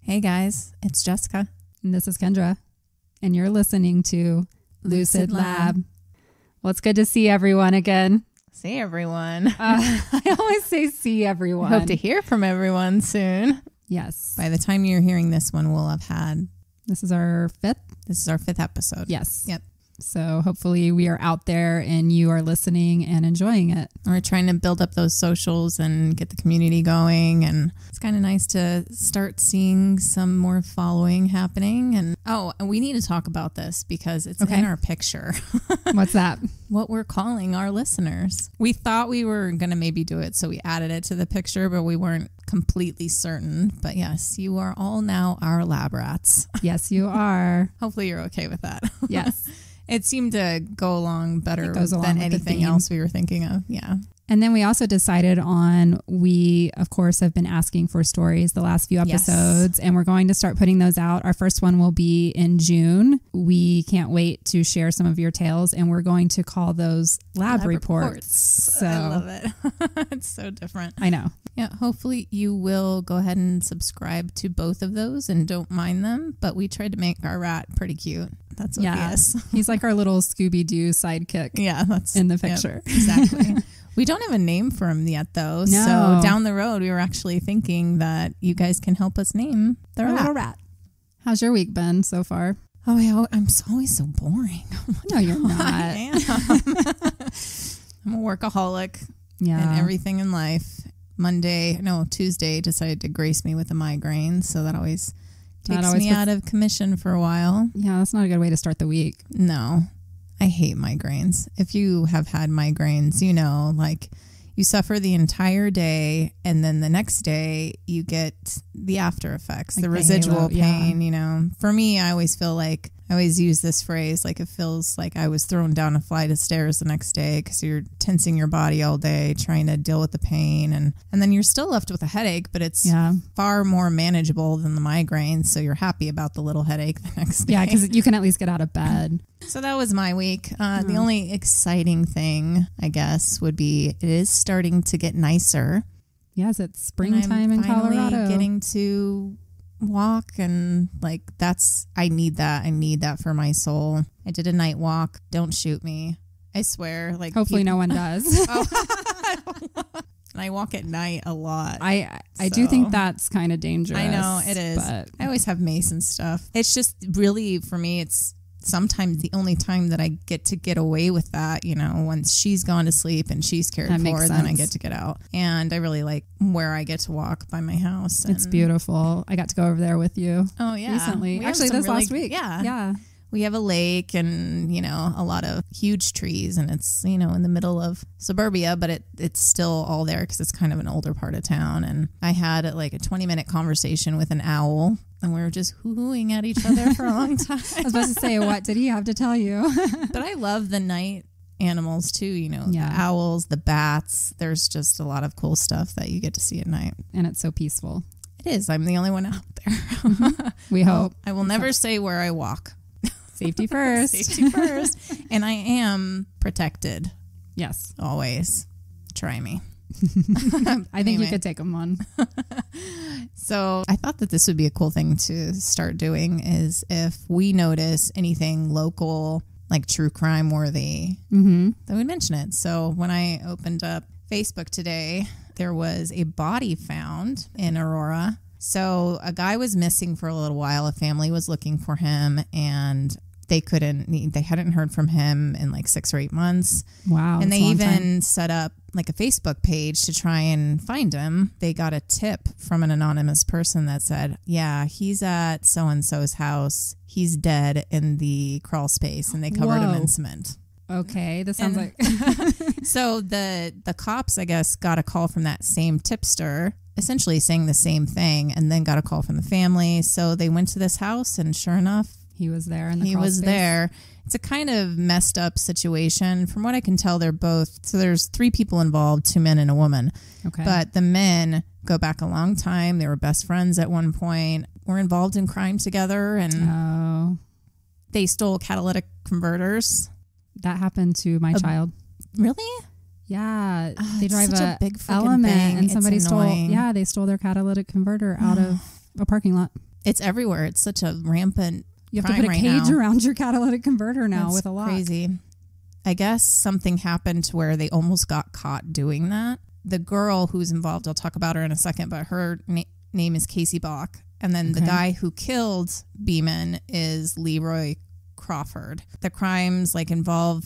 Hey guys, it's Jessica. And this is Kendra. And you're listening to Lucid Lab. Well, it's good to see everyone again. See everyone. I always say see everyone. I hope to hear from everyone soon. Yes. By the time you're hearing this one, we'll have had... This is our fifth? This is our fifth episode. Yes. Yep. So hopefully we are out there and you are listening and enjoying it. We're trying to build up those socials and get the community going. And it's kind of nice to start seeing some more following happening. And we need to talk about this because it's in our picture. What's that? What we're calling our listeners. We thought we were going to maybe do it, so we added it to the picture, but we weren't completely certain. But yes, you are all now our lab rats. Yes, you are. Hopefully you're okay with that. Yes. It seemed to go along better than anything else we were thinking of. Yeah. And then we also decided we, of course, have been asking for stories the last few episodes, and we're going to start putting those out. Our first one will be in June. We can't wait to share some of your tales, and we're going to call those lab reports. So I love it. It's so different. I know. Yeah. Hopefully you will go ahead and subscribe to both of those and don't mind them. But we tried to make our rat pretty cute. That's what he is. He's like our little Scooby-Doo sidekick. Yeah, that's in the picture. Yep, exactly. We don't have a name for him yet, though. No. So down the road, we were actually thinking that you guys can help us name the little rat. How's your week been so far? Oh, yeah, I'm always so boring. No, you're not. I am. I'm a workaholic. Yeah. And everything in life. Tuesday decided to grace me with a migraine. So that always takes me out of commission for a while. Yeah, that's not a good way to start the week. No. I hate migraines. If you have had migraines, you know, like you suffer the entire day and then the next day you get the after effects, like the residual pain, you know. For me, I always feel like, I always use this phrase, like it feels like I was thrown down a flight of stairs the next day because you're tensing your body all day trying to deal with the pain. And then you're still left with a headache, but it's far more manageable than the migraine. So you're happy about the little headache the next day. Yeah, because you can at least get out of bed. So that was my week. The only exciting thing, I guess, would be it is starting to get nicer. Yes, it's springtime in Colorado. I'm getting to walk, and like I need that for my soul. I did a night walk. Don't shoot me, I swear. Like hopefully no one does. And I walk at night a lot. I do think that's kind of dangerous. I know it is, but I always have mace and stuff. It's just really, for me, it's sometimes the only time that I get to get away with that, you know, once she's gone to sleep and she's cared for, then I get to get out. And I really like where I get to walk by my house. It's beautiful. I got to go over there with you. Oh, yeah. Recently. Actually, this last week. Yeah. Yeah. We have a lake and, you know, a lot of huge trees, and it's, you know, in the middle of suburbia, but it's still all there because it's kind of an older part of town. And I had like a 20-minute conversation with an owl, and we were just hoo-hooing at each other for a long time. I was about to say, what did he have to tell you? But I love the night animals too, you know, the owls, the bats. There's just a lot of cool stuff that you get to see at night. And it's so peaceful. It is. I'm the only one out there. We hope. I will never say where I walk. Safety first. Safety first. And I am protected. Yes. Always. Try me. I think you could take them on. So I thought that this would be a cool thing to start doing, is if we notice anything local, like true crime worthy, then we mention it. So when I opened up Facebook today, there was a body found in Aurora. So a guy was missing for a little while. A family was looking for him, and they hadn't heard from him in like 6 or 8 months. Wow. And they even set up like a Facebook page to try and find him. They got a tip from an anonymous person that said, yeah, he's at so-and-so's house. He's dead in the crawl space, and they covered him in cement. Okay, this sounds like... So the cops, I guess, got a call from that same tipster, essentially saying the same thing, and then got a call from the family. So they went to this house, and sure enough, he was there in the crawl space. There. It's a kind of messed up situation. From what I can tell, so there's 3 people involved, 2 men and a woman. Okay. But the men go back a long time. They were best friends at one point, were involved in crime together, and they stole catalytic converters. That happened to my child. Really? Yeah. They drive a big Element thing. and somebody they stole their catalytic converter out of a parking lot. It's everywhere. It's such a rampant You have to crime put a right cage now. around your catalytic converter now That's with a lock. crazy. I guess something happened to where they almost got caught doing that. The girl who's involved, I'll talk about her in a second, but her name is Casey Bach. And then the guy who killed Beeman is Leroy Crawford. The crimes like involve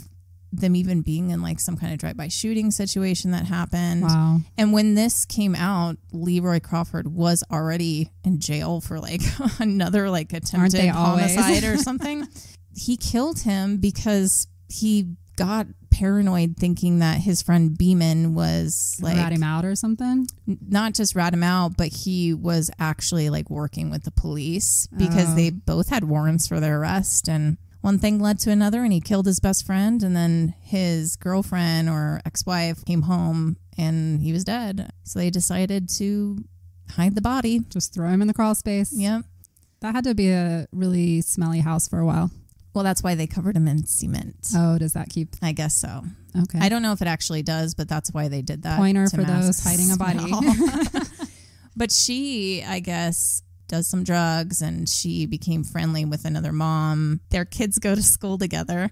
them even being in like some kind of drive-by shooting situation that happened. Wow. And when this came out, Leroy Crawford was already in jail for like another like attempted homicide or something. He killed him because he got paranoid thinking that his friend Beeman was like rat him out or something. Not just rat him out, but he was actually like working with the police because they both had warrants for their arrest, and one thing led to another, and he killed his best friend, and then his girlfriend or ex-wife came home and he was dead. So they decided to hide the body. Just throw him in the crawl space. Yep. That had to be a really smelly house for a while. Well, that's why they covered him in cement. Oh, does that keep? I guess so. Okay. I don't know if it actually does, but that's why they did that. Pointer to for mask those hiding a body. smell. But she, I guess, does some drugs, and she became friendly with another mom. Their kids go to school together.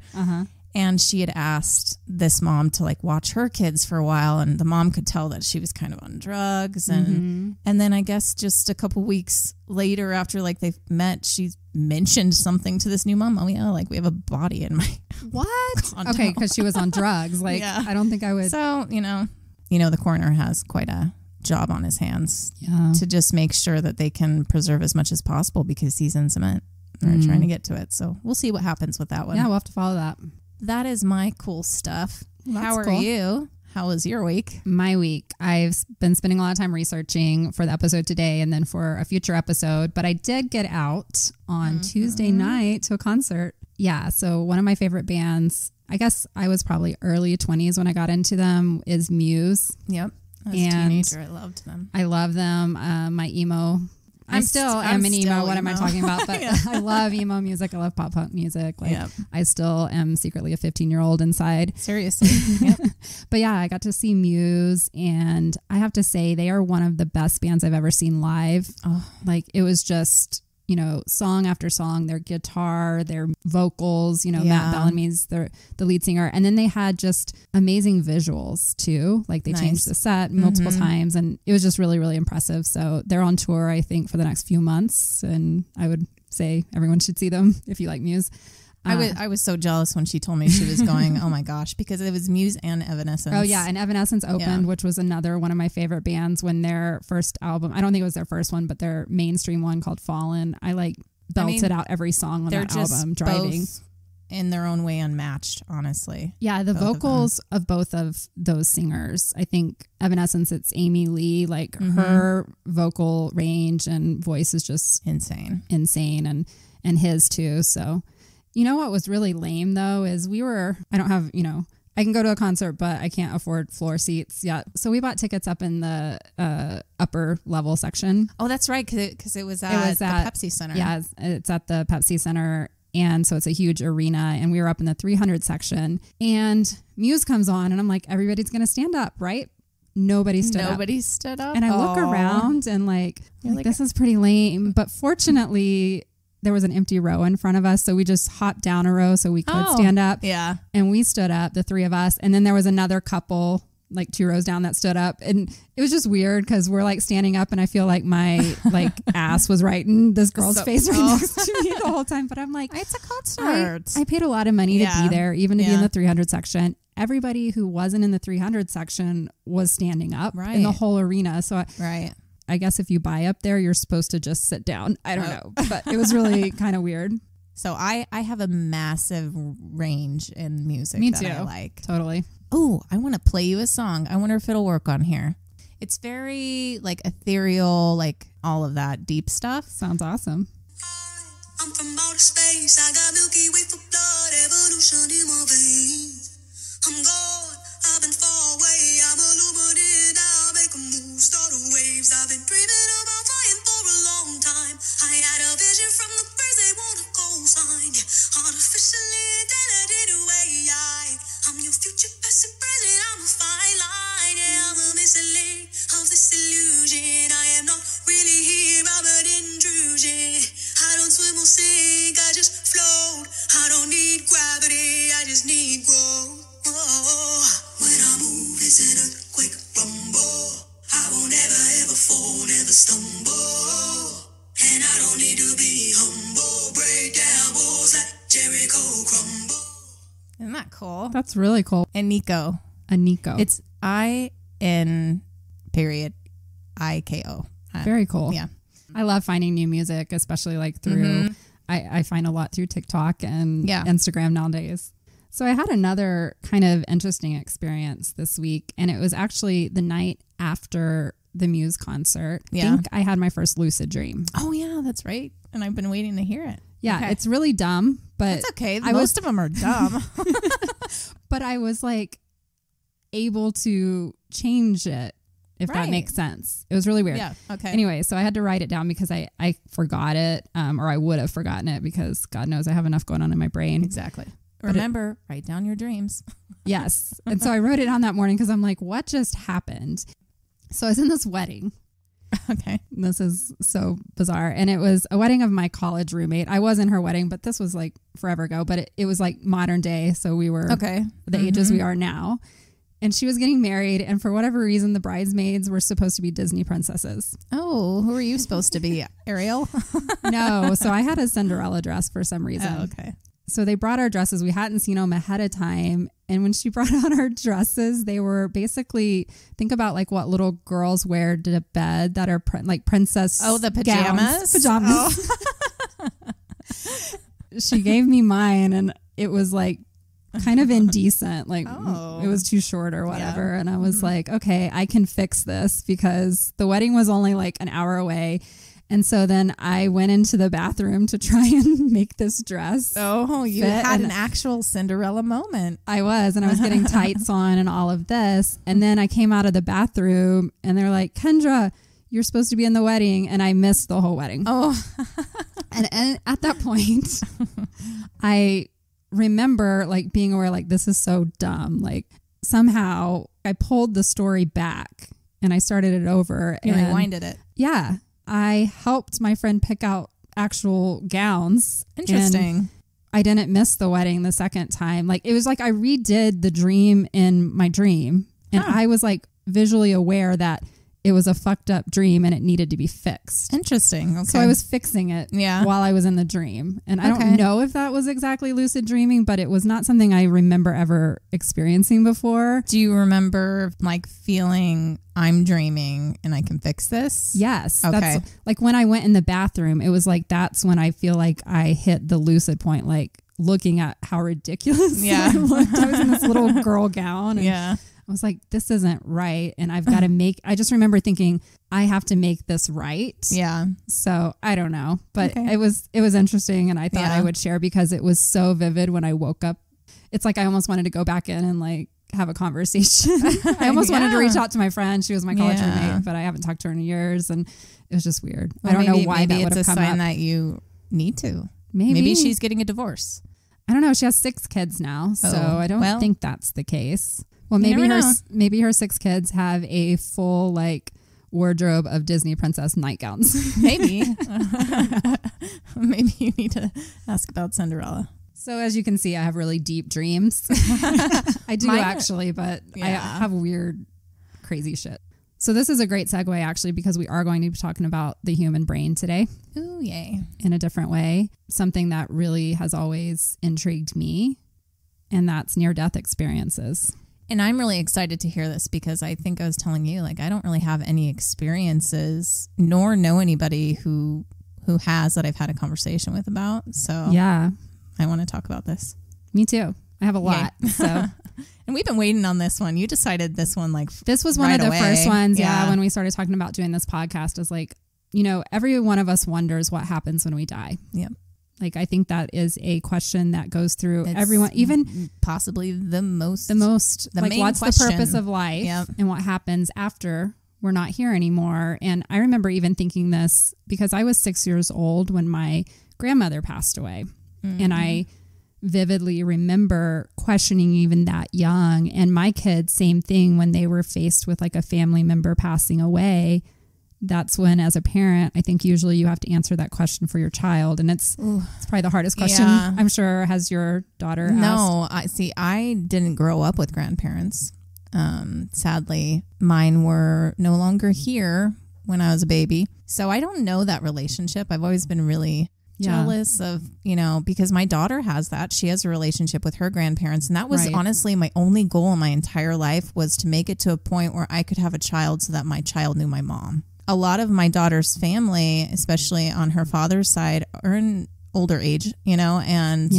And she had asked this mom to like watch her kids for a while, and the mom could tell that she was kind of on drugs. And then I guess just a couple weeks later, after like they met, she mentioned something to this new mom. Oh yeah, like we have a body in my what? Okay, because she was on drugs. Like I don't think I would. So you know, the coroner has quite a job on his hands to just make sure that they can preserve as much as possible because he's in cement. They're trying to get to it. So we'll see what happens with that one. Yeah, we'll have to follow that. That is my cool stuff. Well, how are cool. you? How was your week? My week. I've been spending a lot of time researching for the episode today and then for a future episode, but I did get out on Tuesday night to a concert. Yeah, so one of my favorite bands, I guess I was probably early 20s when I got into them, is Muse. Yep. As a teenager, I loved them. I love them. My emo... I'm still an emo. What am I talking about? But I love emo music. I love pop punk music. Like I still am secretly a 15-year-old inside. Seriously. Yep. But yeah, I got to see Muse, and I have to say they are one of the best bands I've ever seen live. Oh. Like it was just, song after song, their guitar, their vocals, Matt Bellamy's the lead singer. And then they had just amazing visuals too. Like they changed the set multiple times, and it was just really, really impressive. So they're on tour, I think, for the next few months. And I would say everyone should see them if you like Muse. I was so jealous when she told me she was going. Oh my gosh, because it was Muse and Evanescence. Oh yeah, and Evanescence opened, which was another one of my favorite bands when their first album. I don't think it was their first one, but their mainstream one called Fallen. I belted out every song on that album driving. Both in their own way unmatched, honestly. Yeah, the vocals of both of those singers. I think Evanescence, it's Amy Lee. Like her vocal range and voice is just insane, and his too. So. You know what was really lame though is I don't have, I can go to a concert, but I can't afford floor seats yet. So we bought tickets up in the upper level section. Oh, that's right. Cause it was at the Pepsi Center. Yeah, it's at the Pepsi Center. And so it's a huge arena, and we were up in the 300 section, and Muse comes on, and I'm like, everybody's going to stand up, right? Nobody stood up. And I look around and like, this is pretty lame. But fortunately, there was an empty row in front of us, so we just hopped down a row so we could stand up. Yeah. And we stood up, the three of us. And then there was another couple, like 2 rows down, that stood up. And it was just weird because we're like standing up, and I feel like my ass was right in this girl's face right next to me the whole time. But I'm like, it's a concert. I paid a lot of money to be there, even to be in the 300 section. Everybody who wasn't in the 300 section was standing up in the whole arena. So I guess if you buy up there, you're supposed to just sit down. I don't know, but it was really kind of weird. So I have a massive range in music. Me that too. I like. Totally. Oh, I want to play you a song. I wonder if it'll work on here. It's very like ethereal, like all of that deep stuff. Sounds awesome. I'm from outer space. I got Milky Way for blood, evolution in my veins. I'm God. I've been far away. I'm illuminated. I'll make a move, start a waves. I've been dreaming about flying for a long time. I had a vision from the birds, they want a call sign. Yeah, artificially intelligent way. I'm your future, past and present. I'm a fine line. Yeah, I'm a missile of this illusion. I am not really here, I'm an intrusion. cool? That's really cool. And Nico. A Nico. It's IN period IKO. Very cool. Yeah. I love finding new music, especially like through, I find a lot through TikTok and Instagram nowadays. So I had another kind of interesting experience this week, and it was actually the night after the Muse concert. I think I had my first lucid dream. Oh yeah, that's right. And I've been waiting to hear it. Yeah, it's really dumb, but it's okay. Most of them are dumb. But I was like able to change it, if that makes sense. It was really weird. Yeah. Okay. Anyway, so I had to write it down because I forgot it, or I would have forgotten it because God knows I have enough going on in my brain. Exactly. Remember, write down your dreams. Yes. And so I wrote it on that morning because I'm like, what just happened? So I was in this wedding. Okay. This is so bizarre. And it was a wedding of my college roommate. I was in her wedding, but this was like forever ago. But it was like modern day. So we were the ages we are now. And she was getting married. And for whatever reason, the bridesmaids were supposed to be Disney princesses. Oh, who are you supposed to be? Ariel? No. So I had a Cinderella dress for some reason. Oh, okay. So they brought our dresses. We hadn't seen them ahead of time. And when she brought out our dresses, they were basically, think about like what little girls wear to bed that are like princess the pajamas? Pajamas. Oh. She gave me mine and it was like kind of indecent. Like it was too short or whatever. Yeah. And I was like, okay, I can fix this because the wedding was only like an hour away. And so then I went into the bathroom to try and make this dress. Oh, you had an actual Cinderella moment. I was getting tights on and all of this. And then I came out of the bathroom and they're like, Kendra, you're supposed to be in the wedding. And I missed the whole wedding. Oh. and at that point, I remember like being aware, like, this is so dumb. Like somehow I pulled the story back and I started it over. You rewinded it. Yeah. I helped my friend pick out actual gowns. Interesting. I didn't miss the wedding the second time. Like it was like I redid the dream in my dream. And I was like visually aware that it was a fucked up dream and it needed to be fixed. Interesting. Okay. So I was fixing it while I was in the dream. And I don't know if that was exactly lucid dreaming, but it was not something I remember ever experiencing before. Do you remember like feeling I'm dreaming and I can fix this? Yes. Okay. That's like when I went in the bathroom, it was like, that's when I feel like I hit the lucid point, like looking at how ridiculous I looked. I was in this little girl gown. And I was like, this isn't right. And I've got to I just remember thinking, I have to make this right. Yeah. So I don't know, but it was interesting. And I thought I would share because it was so vivid when I woke up. It's like, I almost wanted to go back in and like have a conversation. I almost wanted to reach out to my friend. She was my college roommate, but I haven't talked to her in years. And it was just weird. Well, I don't know why that would have come up. Maybe it's a sign that you need to. Maybe she's getting a divorce. I don't know. She has 6 kids now. So I don't think that's the case. Well, maybe her 6 kids have a full like wardrobe of Disney princess nightgowns. Maybe. Maybe you need to ask about Cinderella. So as you can see, I have really deep dreams. I do actually, but I have weird, crazy shit. So this is a great segue actually, because we are going to be talking about the human brain today. Ooh, yay. In a different way. Something that really has always intrigued me, and that's near-death experiences. And I'm really excited to hear this because I think I was telling you, like, I don't really have any experiences nor know anybody who has that I've had a conversation with about. So yeah, I want to talk about this. Me too. I have a lot. So, and we've been waiting on this one. You decided this one, like, this was one of the first ones. Yeah. When we started talking about doing this podcast, is like, you know, every one of us wonders what happens when we die. Yep. Like, I think that is a question that goes through everyone, even possibly the most, like, what's the purpose of life and what happens after we're not here anymore. And I remember even thinking this because I was 6 years old when my grandmother passed away. Mm-hmm. And I vividly remember questioning even that young. And my kids, same thing, when they were faced with like a family member passing away. That's when, as a parent, I think usually you have to answer that question for your child. And it's probably the hardest question, I'm sure. Has your daughter asked? I didn't grow up with grandparents. Sadly, mine were no longer here when I was a baby. So I don't know that relationship. I've always been really jealous of, because my daughter has that. She has a relationship with her grandparents. And that was honestly my only goal in my entire life, was to make it to a point where I could have a child so that my child knew my mom. A lot of my daughter's family, especially on her father's side, are in older age, and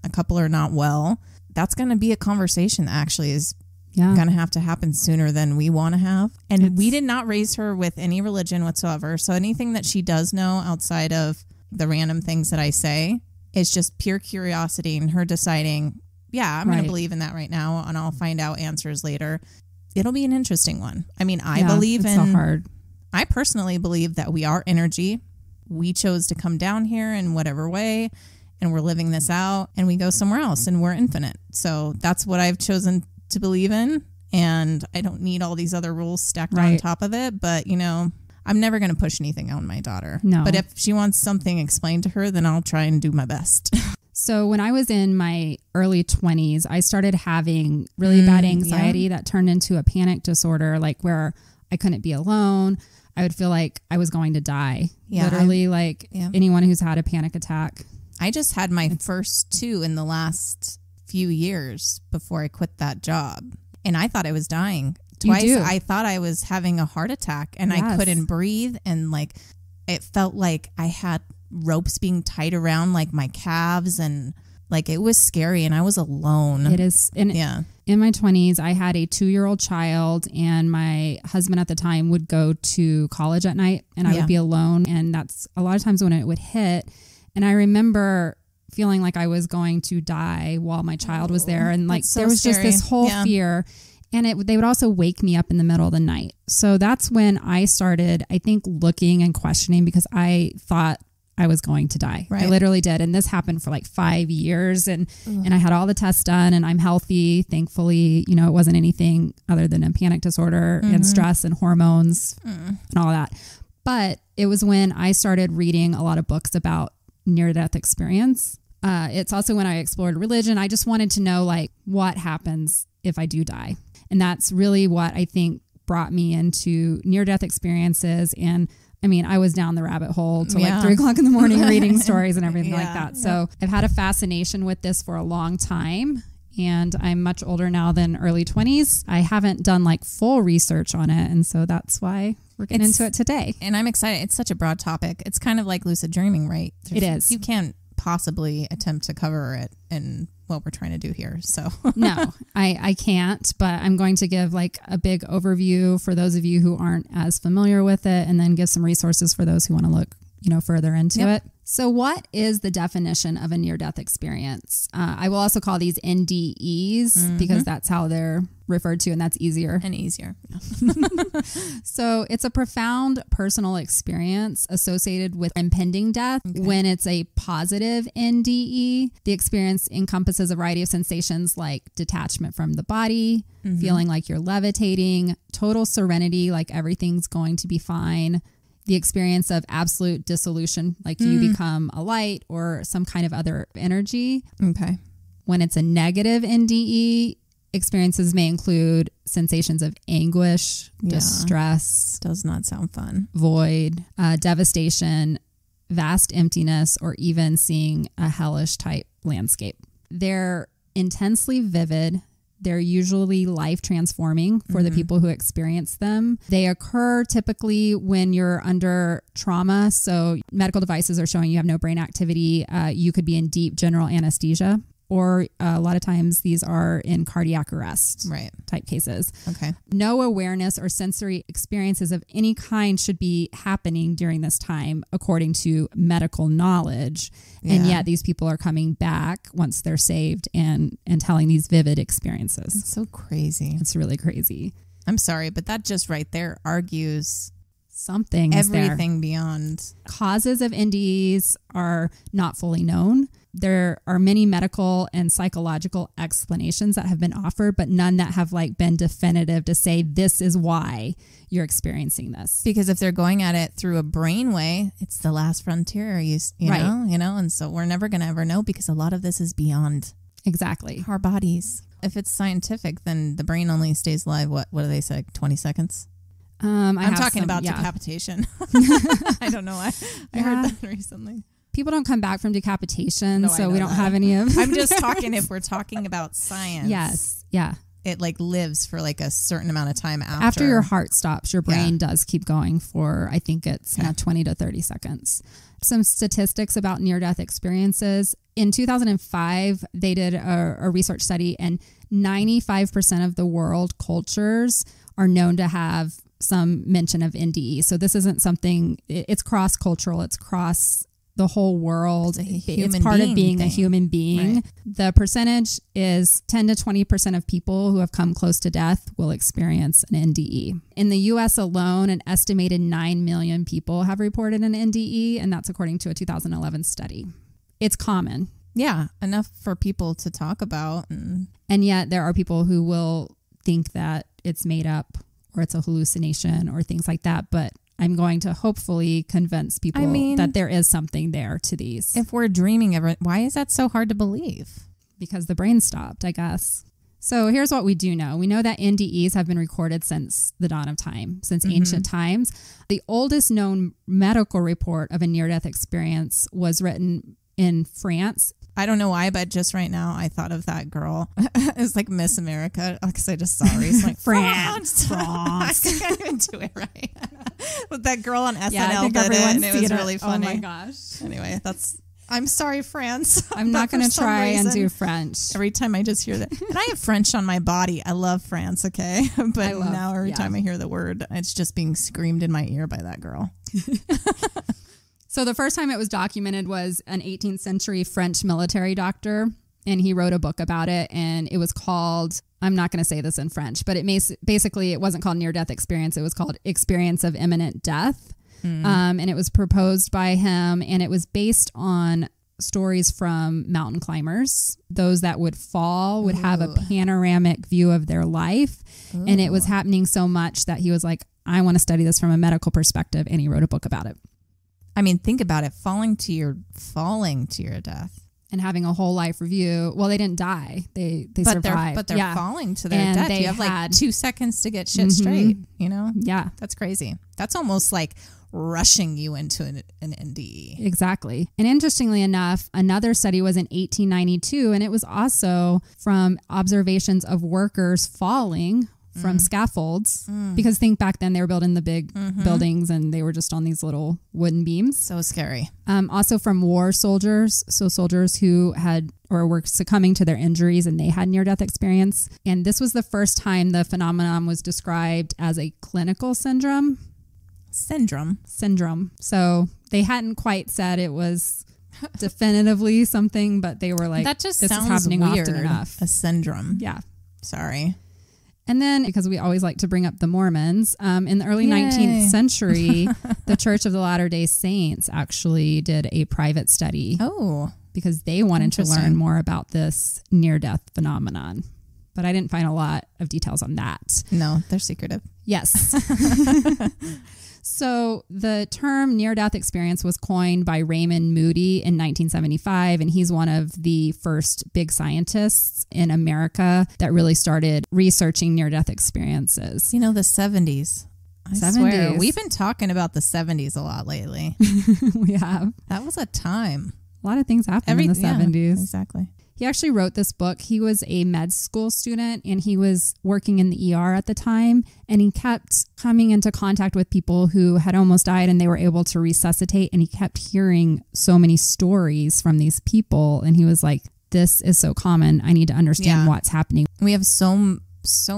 a couple are not well. That's going to be a conversation that actually is going to have to happen sooner than we want to have. And we did not raise her with any religion whatsoever. So anything that she does know outside of the random things that I say is just pure curiosity and her deciding, I'm going to believe in that right now and I'll find out answers later. It'll be an interesting one. I mean, I personally believe that we are energy. We chose to come down here in whatever way, and we're living this out, and we go somewhere else, and we're infinite. So that's what I've chosen to believe in, and I don't need all these other rules stacked on top of it. But, I'm never going to push anything on my daughter. No. But if she wants something explained to her, then I'll try and do my best. So when I was in my early 20s, I started having really bad anxiety that turned into a panic disorder, like where I couldn't be alone. I would feel like I was going to die. Yeah, literally, anyone who's had a panic attack. I just had my first 2 in the last few years before I quit that job. And I thought I was dying. Twice I thought I was having a heart attack, and I couldn't breathe. And it felt like I had ropes being tied around my calves, and it was scary, and I was alone. It is. In my 20s, I had a 2-year-old child, and my husband at the time would go to college at night, and I would be alone. And that's a lot of times when it would hit. And I remember feeling like I was going to die while my child was there. And there was just this whole fear. And they would also wake me up in the middle of the night. So that's when I started, I think, looking and questioning, because I thought I was going to die. Right. I literally did. And this happened for 5 years, and I had all the tests done, and I'm healthy. Thankfully, it wasn't anything other than a panic disorder and stress and hormones and all that. But it was when I started reading a lot of books about near-death experience. It's also when I explored religion. I just wanted to know what happens if I do die. And that's really what I think brought me into near-death experiences. And I mean, I was down the rabbit hole till 3 o'clock in the morning reading stories and everything like that. So I've had a fascination with this for a long time, and I'm much older now than early 20s. I haven't done full research on it. And so that's why we're getting into it today. And I'm excited. It's such a broad topic. It's kind of like lucid dreaming, right? It is. You can't possibly attempt to cover it in what we're trying to do here. So no, I can't, but I'm going to give a big overview for those of you who aren't as familiar with it, and then give some resources for those who want to look, further into it. So what is the definition of a near-death experience? I will also call these NDEs because that's how they're referred to, and that's easier. And easier. Yeah. So it's a profound personal experience associated with impending death. Okay. When it's a positive NDE, the experience encompasses a variety of sensations like detachment from the body, feeling like you're levitating, total serenity, like everything's going to be fine, the experience of absolute dissolution, like you become a light or some kind of other energy. Okay. When it's a negative NDE, experiences may include sensations of anguish, distress. Does not sound fun. Void, devastation, vast emptiness, or even seeing a hellish type landscape. They're intensely vivid. They're usually life transforming for the people who experience them. They occur typically when you're under trauma. So medical devices are showing you have no brain activity. You could be in deep general anesthesia, or a lot of times these are in cardiac arrest type cases. Okay. No awareness or sensory experiences of any kind should be happening during this time, according to medical knowledge. Yeah. And yet these people are coming back once they're saved and telling these vivid experiences. It's so crazy. It's really crazy. I'm sorry, but that just right there argues something. Everything beyond. Causes of NDEs are not fully known. There are many medical and psychological explanations that have been offered, but none that have been definitive to say this is why you're experiencing this. Because if they're going at it through a brain way, it's the last frontier, you know, and so we're never going to ever know, because a lot of this is beyond exactly our bodies. If it's scientific, then the brain only stays alive. What do they say? 20 seconds? I'm talking about decapitation. I don't know why. I heard that recently. People don't come back from decapitation, No, so I know we don't that. have any of I'm just talking if we're talking about science. Yes. Yeah. It like lives for like a certain amount of time after. After your heart stops, your brain does keep going for, I think it's 20 to 30 seconds. Some statistics about near-death experiences. In 2005, they did a research study, and 95% of the world cultures are known to have some mention of NDE. So this isn't something, it's cross-cultural, it's cross the whole world. It's part of being a human being. Right. The percentage is 10 to 20% of people who have come close to death will experience an NDE. In the US alone, an estimated 9 million people have reported an NDE, and that's according to a 2011 study. It's common. Yeah, enough for people to talk about. And yet there are people who will think that it's made up or it's a hallucination or things like that. But I'm going to hopefully convince people that there is something there to these. If we're dreaming of it, why is that so hard to believe? Because the brain stopped, I guess. So here's what we do know. We know that NDEs have been recorded since the dawn of time, since ancient times. The oldest known medical report of a near-death experience was written in France. I don't know why, but just right now I thought of that girl. It's like Miss America because I just saw her. It's like France. I can't even do it right. But that girl on SNL did it, and it was really funny. Oh my gosh. Anyway, I'm sorry, France. I'm not going to try and do French. Every time I just hear that. And I have French on my body. I love France, okay? But now every time I hear the word, it's just being screamed in my ear by that girl. So the first time it was documented was an 18th century French military doctor, and he wrote a book about it, and it was called, I'm not going to say this in French, but it basically, it wasn't called near-death experience. It was called experience of imminent death. And it was proposed by him, and it was based on stories from mountain climbers. Those that would fall would have a panoramic view of their life. And it was happening so much that he was like, I want to study this from a medical perspective. And he wrote a book about it. I mean, think about it. Falling to your death. And having a whole life review. Well, they didn't die. They survived. But they're falling to their death. You have like 2 seconds to get shit straight, you know? Yeah. That's crazy. That's almost like rushing you into an NDE. Exactly. And interestingly enough, another study was in 1892, and it was also from observations of workers falling from scaffolds, because think back then they were building the big buildings and they were just on these little wooden beams. So scary. Also from war soldiers, so soldiers who had or were succumbing to their injuries and they had near-death experience. And this was the first time the phenomenon was described as a clinical syndrome. Syndrome. So they hadn't quite said it was definitively something, but they were like, that just this sounds is happening weird. Often enough. A syndrome. Yeah. Sorry. And then, because we always like to bring up the Mormons, in the early 19th century, the Church of the Latter-day Saints actually did a private study. Oh. Because they wanted to learn more about this near-death phenomenon. But I didn't find a lot of details on that. No, they're secretive. Yes. So the term near-death experience was coined by Raymond Moody in 1975, and he's one of the first big scientists in America that really started researching near-death experiences. You know, the 70s. I swear, we've been talking about the 70s a lot lately. We have. That was a time. A lot of things happened in the 70s. Exactly. He actually wrote this book. He was a med school student and he was working in the ER at the time, and he kept coming into contact with people who had almost died and they were able to resuscitate, and he kept hearing so many stories from these people, and he was like, this is so common. I need to understand what's happening. We have so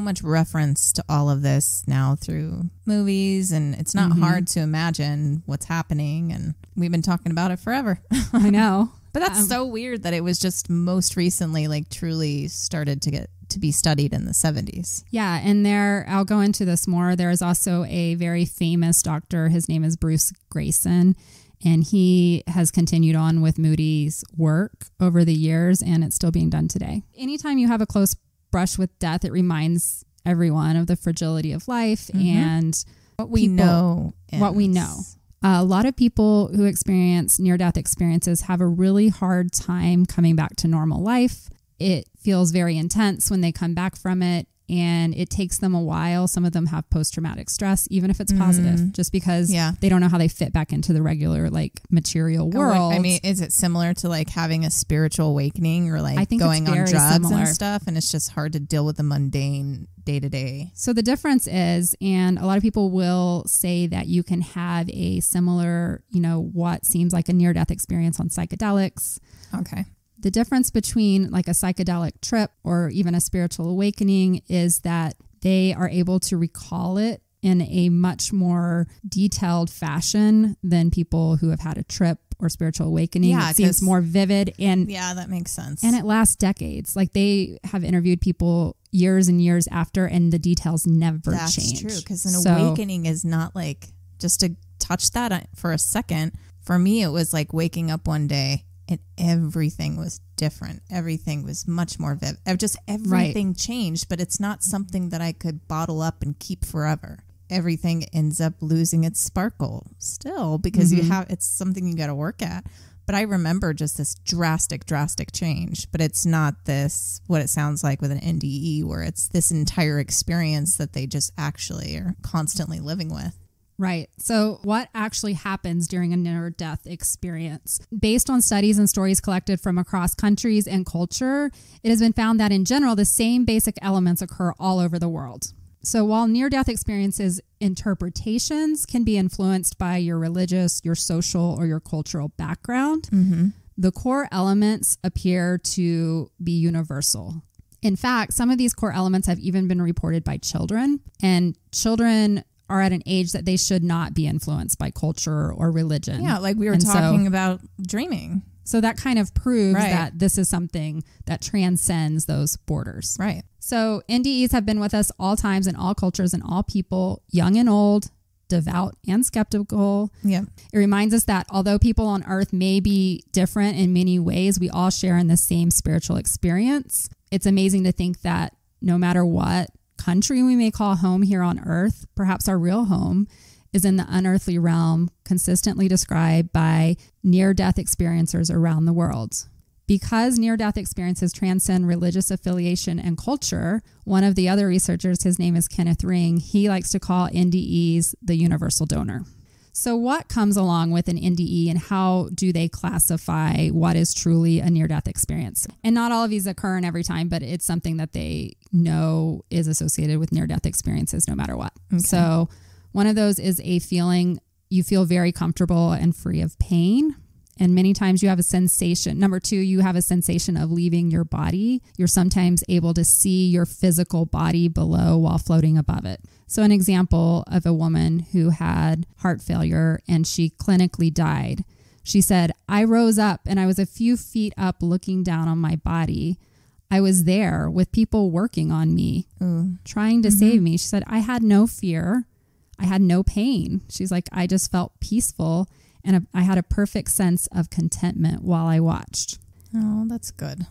much reference to all of this now through movies, and it's not hard to imagine what's happening, and we've been talking about it forever. I know. But that's so weird that it was just most recently, like, truly started to get to be studied in the 70s. Yeah, and I'll go into this more. There is also a very famous doctor. His name is Bruce Grayson, and he has continued on with Moody's work over the years, and it's still being done today. Anytime you have a close brush with death, it reminds everyone of the fragility of life and what we know. A lot of people who experience near-death experiences have a really hard time coming back to normal life. It feels very intense when they come back from it. and it takes them a while. Some of them have post-traumatic stress, even if it's positive, just because they don't know how they fit back into the regular like material world. I mean, is it similar to like having a spiritual awakening or like I think going on drugs similar. and stuff, and it's just hard to deal with the mundane day to day? So the difference is, and a lot of people will say that you can have a similar, you know, what seems like a near-death experience on psychedelics. Okay. The difference between like a psychedelic trip or even a spiritual awakening is that they are able to recall it in a much more detailed fashion than people who have had a trip or spiritual awakening. Yeah, it seems more vivid, and that makes sense. And it lasts decades. Like they have interviewed people years and years after, and the details never change. That's true, because an awakening is not like just to touch that for a second. For me, it was like waking up one day and everything was different. Everything was much more vivid. Just everything changed, but it's not something that I could bottle up and keep forever. Everything ends up losing its sparkle still, because it's something you got to work at. But I remember just this drastic change. But it's not this, what it sounds like with an NDE, where it's this entire experience that they just actually are constantly living with. Right. So what actually happens during a near-death experience? Based on studies and stories collected from across countries and culture, it has been found that in general, the same basic elements occur all over the world. So while near-death experiences interpretations can be influenced by your religious, your social, or your cultural background, the core elements appear to be universal. In fact, some of these core elements have even been reported by children, and children are at an age that they should not be influenced by culture or religion. Yeah, like we were talking about dreaming. So that kind of proves that this is something that transcends those borders. Right. So NDEs have been with us all times and all cultures and all people, young and old, devout and skeptical. Yeah. It reminds us that although people on earth may be different in many ways, we all share in the same spiritual experience. It's amazing to think that no matter what country we may call home here on earth, perhaps our real home is in the unearthly realm consistently described by near-death experiencers around the world. Because near-death experiences transcend religious affiliation and culture, one of the other researchers, his name is Kenneth Ring, he likes to call NDEs the universal donor. So what comes along with an NDE, and how do they classify what is truly a near-death experience? And not all of these occur in every time, but it's something that they know is associated with near-death experiences no matter what. Okay. So one of those is a feeling you feel very comfortable and free of pain. And many times you have a sensation. Number two, you have a sensation of leaving your body. You're sometimes able to see your physical body below while floating above it. So an example of a woman who had heart failure and she clinically died. She said, I rose up and I was a few feet up looking down on my body. I was there with people working on me, trying to save me. She said, I had no fear. I had no pain. She's like, I just felt peaceful. And I had a perfect sense of contentment while I watched. Oh, that's good.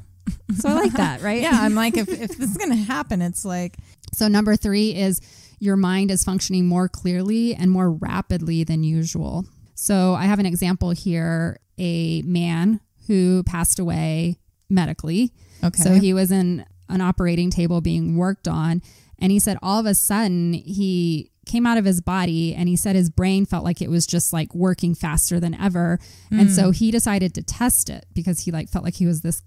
So I like that, right? Yeah, I'm like, if this is going to happen, it's like. So number three is your mind is functioning more clearly and more rapidly than usual. So I have an example here, a man who passed away medically. Okay. So he was in an operating table being worked on. And he said all of a sudden he came out of his body, and he said his brain felt like it was just like working faster than ever. And so he decided to test it because he like felt like he was this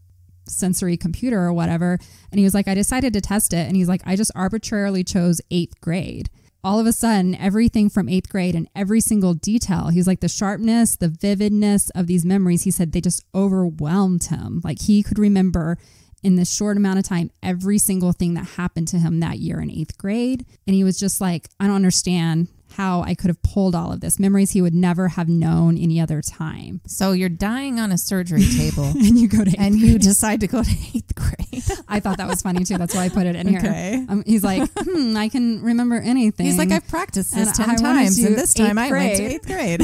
sensory computer or whatever. And he was like, I decided to test it. And he's like, I just arbitrarily chose 8th grade. All of a sudden, everything from 8th grade and every single detail, he's like the sharpness, the vividness of these memories, he said they just overwhelmed him. Like he could remember in this short amount of time every single thing that happened to him that year in 8th grade. And he was just like, I don't understand how I could have pulled all of this. Memories he would never have known any other time. So you're dying on a surgery table. And you go to 8th grade. You decide to go to 8th grade. I thought that was funny too. That's why I put it in here. He's like, I can remember anything. He's like, I've practiced this 10 times. And this time I went to 8th grade.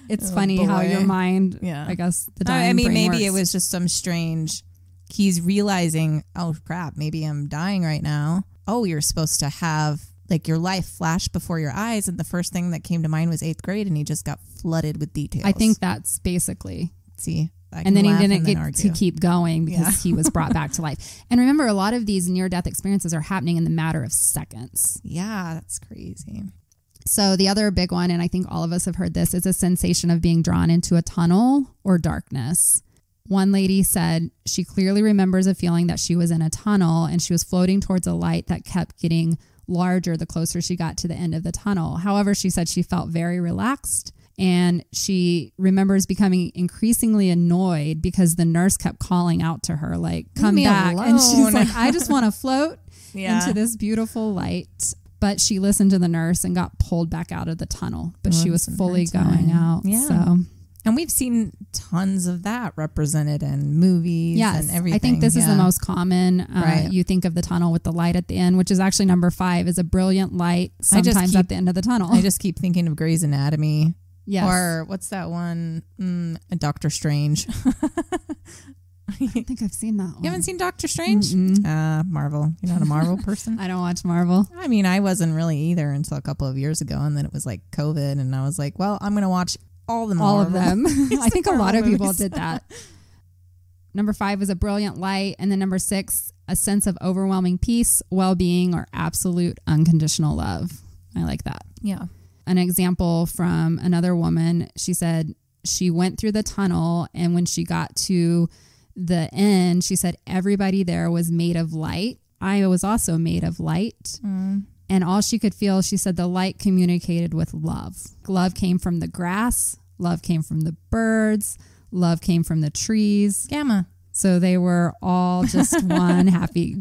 It's funny how your mind, I guess, the dying brain maybe works. it was just some strange, he's realizing, oh crap, maybe I'm dying right now. Oh, you're supposed to have like your life flash before your eyes. And the first thing that came to mind was 8th grade, and he just got flooded with details. I think that's basically. See, And then he didn't get to keep going because he was brought back to life. And remember, a lot of these near-death experiences are happening in the matter of seconds. Yeah, that's crazy. So the other big one, and I think all of us have heard this, is a sensation of being drawn into a tunnel or darkness. One lady said she clearly remembers a feeling that she was in a tunnel and she was floating towards a light that kept getting larger the closer she got to the end of the tunnel. However, she said she felt very relaxed. And she remembers becoming increasingly annoyed because the nurse kept calling out to her, like, come back. Alone. And she's like, I just want to float into this beautiful light. But she listened to the nurse and got pulled back out of the tunnel. But she was fully going out. Yeah. So. And we've seen tons of that represented in movies and everything. I think this is the most common. You think of the tunnel with the light at the end, which is actually number 5, is a brilliant light sometimes at the end of the tunnel. I just keep thinking of Grey's Anatomy. Yes. Or what's that one? Doctor Strange. I don't think I've seen that one. You haven't seen Doctor Strange? Marvel. You're not a Marvel person? I don't watch Marvel. I mean, I wasn't really either until a couple of years ago. And then it was like COVID. And I was like, well, I'm going to watch all of them. I think a lot of people did that. Number 5 is a brilliant light. And then number 6, a sense of overwhelming peace, well-being, or absolute unconditional love. I like that. Yeah. An example from another woman, she said she went through the tunnel, and when she got to the end, she said everybody there was made of light. I was also made of light. And all she could feel, she said the light communicated with love. Love came from the grass. Love came from the birds. Love came from the trees. Gamma. So they were all just one happy.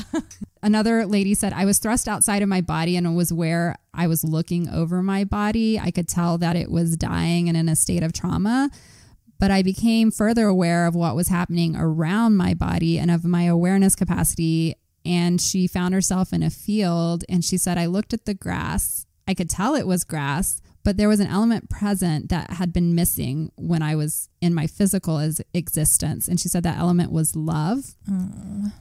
Another lady said, I was thrust outside of my body, and it was where I was looking over my body. I could tell that it was dying and in a state of trauma, but I became further aware of what was happening around my body and of my awareness capacity. And she found herself in a field, and she said, I looked at the grass. I could tell it was grass, but there was an element present that had been missing when I was in my physical existence. And she said that element was love.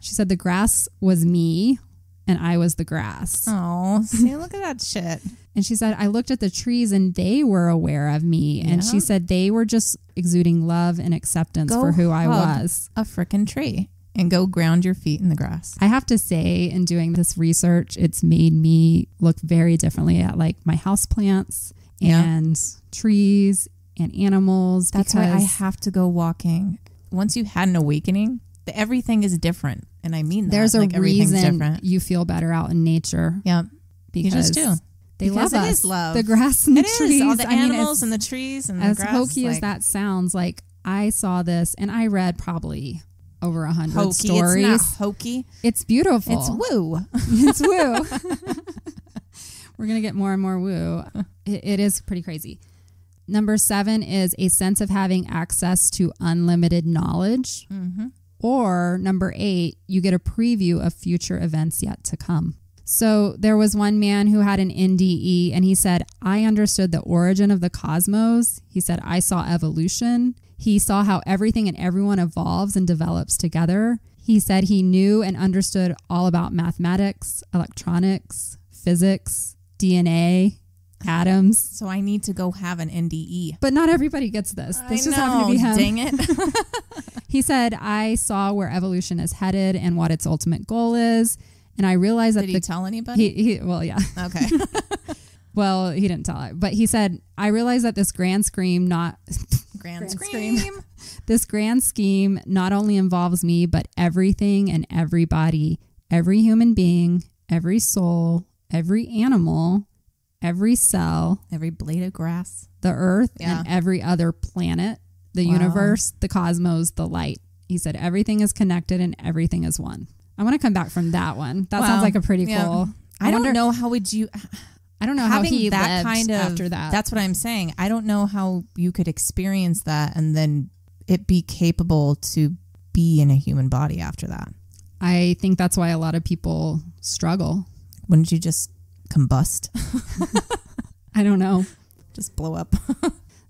She said the grass was me and I was the grass. Oh, see, look at that shit. And she said, I looked at the trees and they were aware of me. And she said they were just exuding love and acceptance for who I was. A frickin' tree. And go ground your feet in the grass. I have to say, in doing this research, it's made me look very differently at like my houseplants and trees and animals. That's why I have to go walking. Once you had an awakening, everything is different. And I mean that. There's a reason different. You feel better out in nature. Yeah. Because you just do. They because love it us. Is love. The grass and the trees. All the animals and the trees and the grass. As hokey as that sounds, like I saw this and I read probably over 100 stories. It's not hokey. It's beautiful. It's woo. It's woo. We're going to get more and more woo. It is pretty crazy. Number 7 is a sense of having access to unlimited knowledge. Or number 8, you get a preview of future events yet to come. So there was one man who had an NDE, and he said, I understood the origin of the cosmos. He said, I saw evolution. He saw how everything and everyone evolves and develops together. He said he knew and understood all about mathematics, electronics, physics, DNA, atoms. So I need to go have an NDE. But not everybody gets this. This just happened to be him. Dang it. He said, I saw where evolution is headed and what its ultimate goal is. And I realized that Did he tell anybody? Well, yeah. Okay. Well, he didn't tell it. But he said, I realized that this grand scheme this grand scheme not only involves me, but everything and everybody, every human being, every soul, every animal, every cell, every blade of grass, the earth, and every other planet, the universe, the cosmos, the light. He said, everything is connected and everything is one. I want to come back from that one. That sounds like a pretty cool. I don't know how would you. I don't know how he that lived kind of, after that. That's what I'm saying. I don't know how you could experience that and then it be capable to be in a human body after that. I think that's why a lot of people struggle. Wouldn't you just combust? I don't know. Just blow up.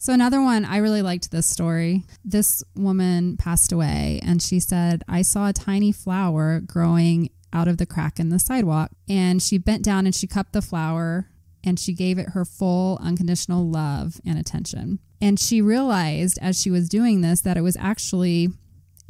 So another one, I really liked this story. This woman passed away and she said, I saw a tiny flower growing out of the crack in the sidewalk. And she bent down and she cupped the flower and she gave it her full unconditional love and attention. And she realized as she was doing this that it was actually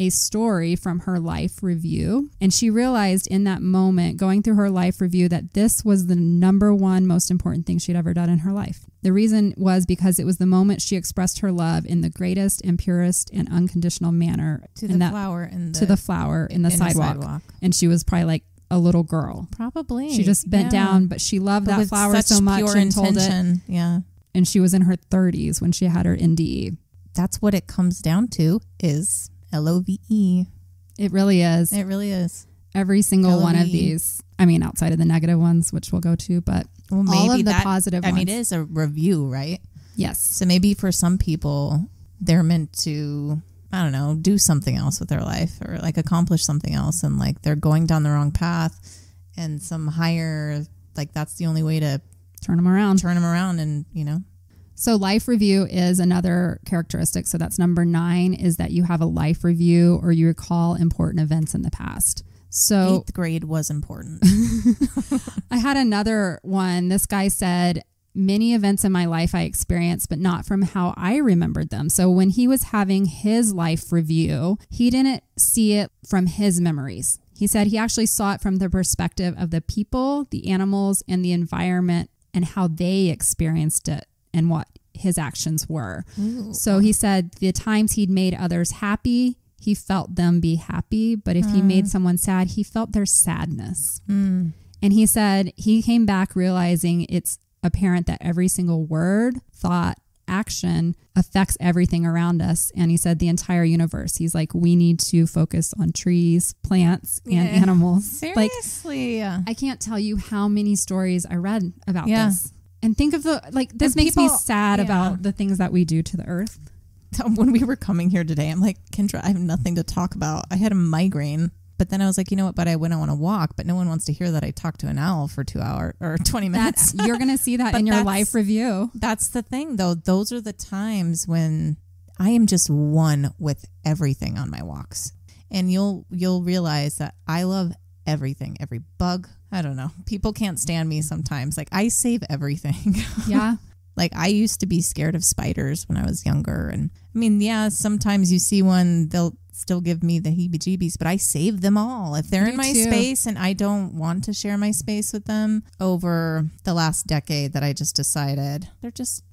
a story from her life review. And she realized in that moment, going through her life review, that this was the number one most important thing she'd ever done in her life. The reason was because it was the moment she expressed her love in the greatest and purest and unconditional manner. To the flower in the sidewalk. And she was probably like a little girl. Probably. She just bent down, but she loved that flower so much and told it. Yeah. And she was in her 30s when she had her NDE. That's what it comes down to, is LOVE. It really is. It really is. Every single one of these. I mean, outside of the negative ones, which we'll go to, but all of the positive ones. I mean, it is a review, right? Yes. So maybe for some people, they're meant to, I don't know, do something else with their life or like accomplish something else. And like they're going down the wrong path, and some higher, like that's the only way to turn them around. And, you know. So life review is another characteristic. So that's number 9, is that you have a life review or you recall important events in the past. So 8th grade was important. I had another one. This guy said, many events in my life I experienced, but not from how I remembered them. So when he was having his life review, he didn't see it from his memories. He said he actually saw it from the perspective of the people, the animals, and the environment, and how they experienced it and what his actions were. Ooh. So he said the times he'd made others happy, he felt them be happy. But if he made someone sad, he felt their sadness. And he said he came back realizing it's apparent that every single word, thought, action affects everything around us. And he said the entire universe. He's like, we need to focus on trees, plants, and animals. Seriously. Like, I can't tell you how many stories I read about this. And think of this makes me sad about the things that we do to the earth. When we were coming here today, I'm like, Kendra, I have nothing to talk about. I had a migraine, but then I was like, you know what? But I went on a walk, but no one wants to hear that I talked to an owl for 2 hours or 20 minutes. You're going to see that in your life review. That's the thing, though. Those are the times when I am just one with everything on my walks. And you'll realize that I love everything, every bug. I don't know. People can't stand me sometimes. Like, I save everything. Yeah. Like, I used to be scared of spiders when I was younger. And I mean, yeah, sometimes you see one, they'll still give me the heebie-jeebies, but I save them all. If they're in my space and I don't want to share my space with them, over the last decade that I just decided they're just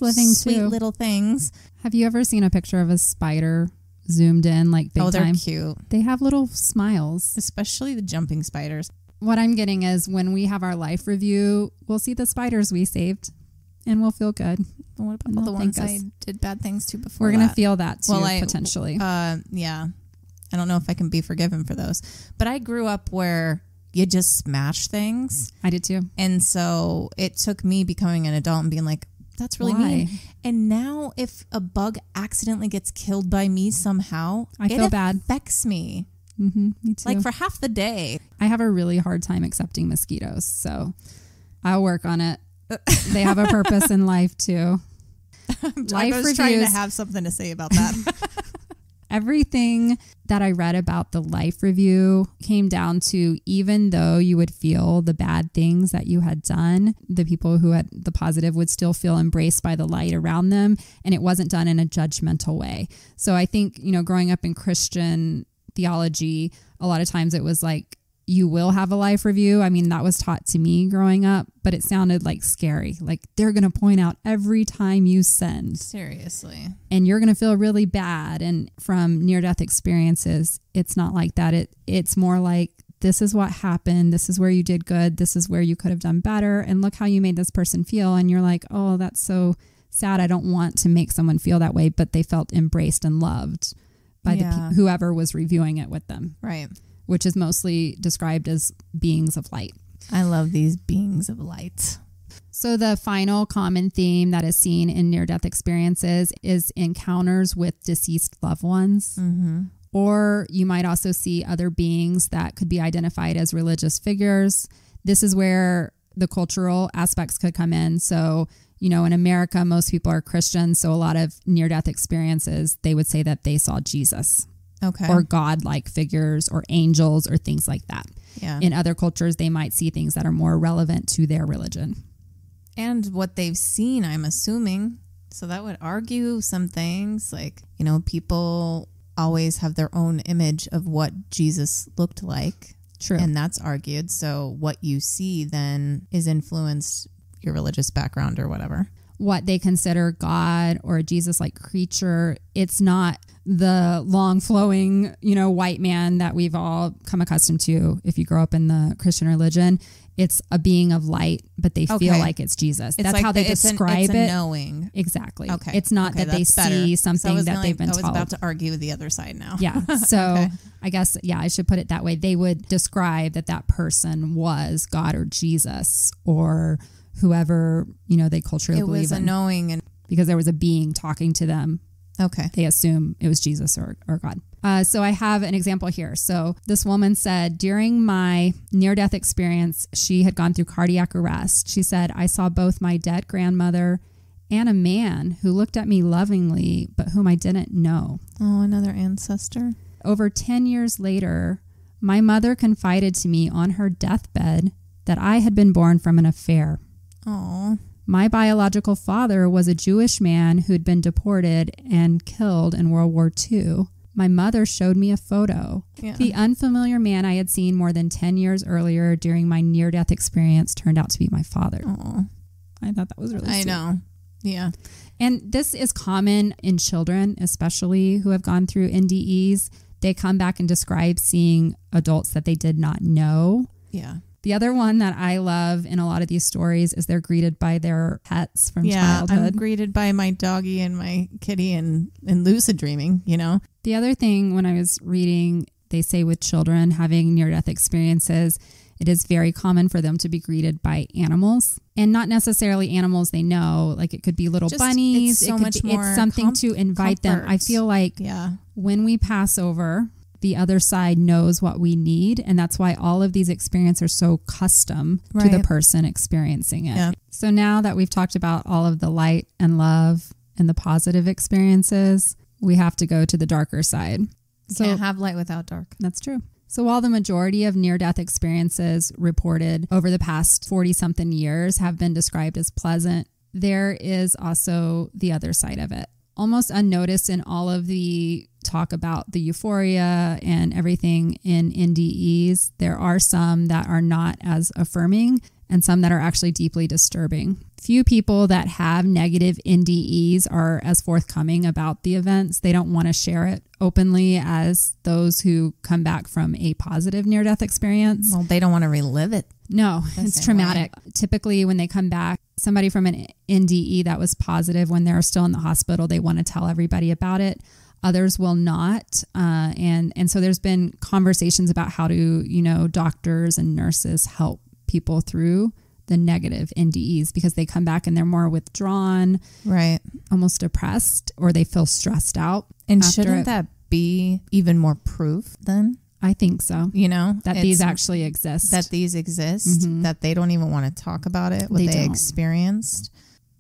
living sweet little things. Have you ever seen a picture of a spider zoomed in, like big time? Oh, they're cute. They have little smiles. Especially the jumping spiders. What I'm getting is when we have our life review, we'll see the spiders we saved and we'll feel good. What about all the ones I did bad things to before? We're going to feel that too, potentially. Yeah. I don't know if I can be forgiven for those. But I grew up where you just smash things. I did too. And so it took me becoming an adult and being like, that's really mean. And now if a bug accidentally gets killed by me somehow, I feel bad. It affects me. Mm-hmm, me too. Like for half the day. I have a really hard time accepting mosquitoes, so I'll work on it. They have a purpose in life too. I was trying to have something to say about that. Everything that I read about the life review came down to, even though you would feel the bad things that you had done, the people who had the positive would still feel embraced by the light around them. And it wasn't done in a judgmental way. So I think, growing up in Christian theology, a lot of times it was like, you will have a life review. I mean, that was taught to me growing up, but it sounded like scary. Like they're going to point out every time you sin. Seriously. And you're going to feel really bad. And from near-death experiences, it's not like that. It's more like, this is what happened. This is where you did good. This is where you could have done better. And look how you made this person feel. And you're like, oh, that's so sad. I don't want to make someone feel that way, but they felt embraced and loved by whoever was reviewing it with them. Right. Which is mostly described as beings of light. I love these beings of light. So the final common theme that is seen in near-death experiences is encounters with deceased loved ones. Mm-hmm. Or you might also see other beings that could be identified as religious figures. This is where the cultural aspects could come in. So, in America, most people are Christians. So a lot of near-death experiences, they would say that they saw Jesus. Okay. Or God-like figures or angels or things like that. Yeah. In other cultures, they might see things that are more relevant to their religion. And what they've seen, I'm assuming. So that would argue some things. Like, you know, people always have their own image of what Jesus looked like. True. And that's argued. So what you see then is influenced your religious background or whatever. What they consider God or a Jesus-like creature, it's not the long flowing, you know, white man that we've all come accustomed to if you grow up in the Christian religion. It's a being of light, but they feel like it's Jesus. That's like how they describe it. Knowing. Exactly. Okay. It's not that they see something that they've been told. I was about to argue with the other side now. Yeah. So I guess, I should put it that way. They would describe that person was God or Jesus or whoever, you know, they culturally believe in. It was a knowing. And because there was a being talking to them. Okay. They assume it was Jesus or God. So I have an example here. So this woman said, during my near-death experience, she had gone through cardiac arrest. She said, I saw both my dead grandmother and a man who looked at me lovingly, but whom I didn't know. Oh, another ancestor. Over 10 years later, my mother confided to me on her deathbed that I had been born from an affair. Oh. My biological father was a Jewish man who had been deported and killed in World War II. My mother showed me a photo. Yeah. The unfamiliar man I had seen more than 10 years earlier during my near-death experience turned out to be my father. Oh. I thought that was really sweet. I know. Yeah. And this is common in children, especially who have gone through NDEs. They come back and describe seeing adults that they did not know. Yeah. The other one that I love in a lot of these stories is they're greeted by their pets from childhood. I'm greeted by my doggy and my kitty and lucid dreaming, you know. The other thing when I was reading, they say with children having near-death experiences, it is very common for them to be greeted by animals, and not necessarily animals they know. Like it could be little bunnies. It's something to invite them. I feel like when we pass over, the other side knows what we need. And that's why all of these experiences are so custom to the person experiencing it. Yeah. So now that we've talked about all of the light and love and the positive experiences, we have to go to the darker side. So can't have light without dark. That's true. So while the majority of near-death experiences reported over the past 40-something years have been described as pleasant, there is also the other side of it. Almost unnoticed in all of the talk about the euphoria and everything in NDEs, there are some that are not as affirming and some that are actually deeply disturbing. Few people that have negative NDEs are as forthcoming about the events. They don't want to share it openly as those who come back from a positive near-death experience. Well, they don't want to relive it. No, it's traumatic. Typically, when they come back, somebody from an NDE that was positive, when they're still in the hospital, they want to tell everybody about it. Others will not. And so there's been conversations about how to, doctors and nurses help people through the negative NDEs because they come back and they're more withdrawn, right? Almost depressed, or they feel stressed out. And shouldn't that be even more proof then? I think so. That these actually exist. That these exist, that they don't even want to talk about it, what they experienced.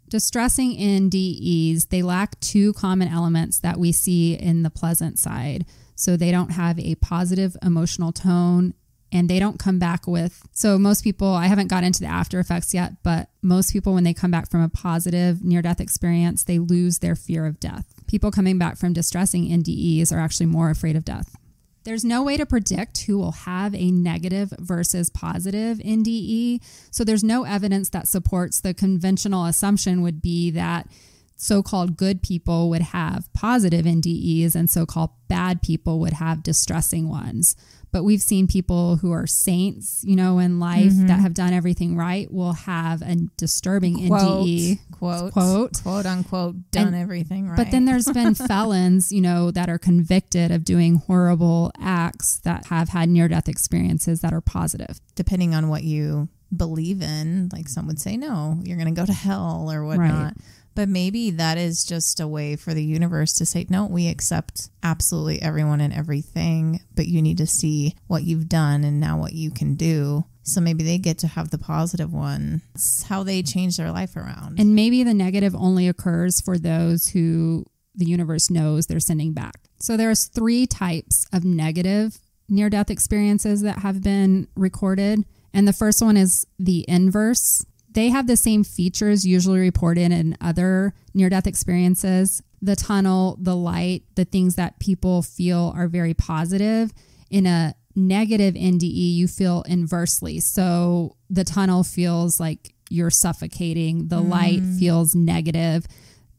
Distressing NDEs, they lack two common elements that we see in the pleasant side. So they don't have a positive emotional tone, and they don't come back with, so most people, I haven't got into the after effects yet, but most people, when they come back from a positive near-death experience, they lose their fear of death. People coming back from distressing NDEs are actually more afraid of death. There's no way to predict who will have a negative versus positive NDE. So there's no evidence that supports the conventional assumption would be that so-called good people would have positive NDEs and so-called bad people would have distressing ones. But we've seen people who are saints, in life that have done everything right will have a disturbing NDE. Quote unquote, done everything right. But then there's been felons, that are convicted of doing horrible acts that have had near-death experiences that are positive. Depending on what you believe in, like some would say, no, you're going to go to hell or whatnot. Right. But maybe that is just a way for the universe to say, no, we accept absolutely everyone and everything, but you need to see what you've done and now what you can do. So maybe they get to have the positive one. It's how they change their life around. And maybe the negative only occurs for those who the universe knows they're sending back. So there's 3 types of negative near-death experiences that have been recorded. And the first one is the inverse. They have the same features usually reported in other near-death experiences. The tunnel, the light, the things that people feel are very positive. In a negative NDE, you feel inversely. So the tunnel feels like you're suffocating. The light feels negative.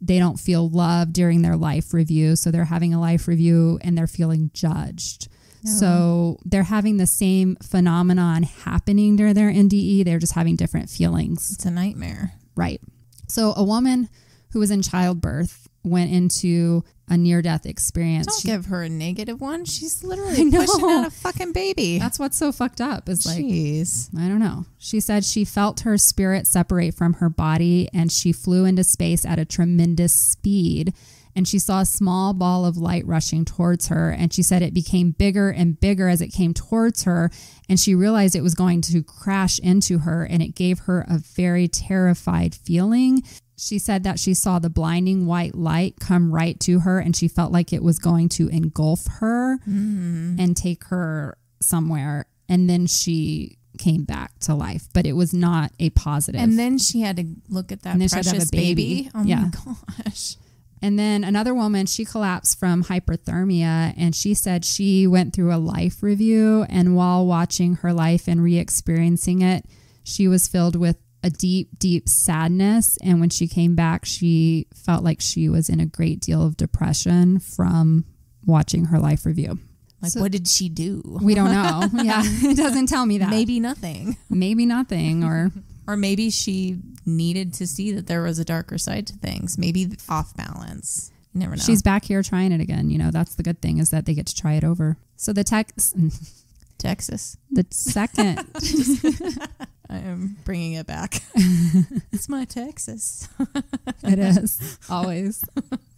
They don't feel love during their life review. So they're having a life review and they're feeling judged. Oh. So they're having the same phenomenon happening during their NDE. They're just having different feelings. It's a nightmare. Right. So a woman who was in childbirth went into a near-death experience. Don't give her a negative one. She's literally pushing out a fucking baby. That's what's so fucked up. Is like, jeez. I don't know. She said she felt her spirit separate from her body and she flew into space at a tremendous speed. And she saw a small ball of light rushing towards her. And she said it became bigger and bigger as it came towards her. And she realized it was going to crash into her. And it gave her a very terrified feeling. She said that she saw the blinding white light come right to her. And she felt like it was going to engulf her and take her somewhere. And then she came back to life. But it was not a positive. And then she had to look at that precious baby. Oh my gosh. And then another woman, she collapsed from hyperthermia, and she said she went through a life review, and while watching her life and re-experiencing it, she was filled with a deep, deep sadness. And when she came back, she felt like she was in a great deal of depression from watching her life review. Like, so, what did she do? We don't know. Yeah, it doesn't tell me that. Maybe nothing. Maybe nothing, or maybe she needed to see that there was a darker side to things. Maybe off balance. You never know. She's back here trying it again. You know, that's the good thing, is that they get to try it over. So the Texas. The second. I am bringing it back. It's my Texas. It is. Always.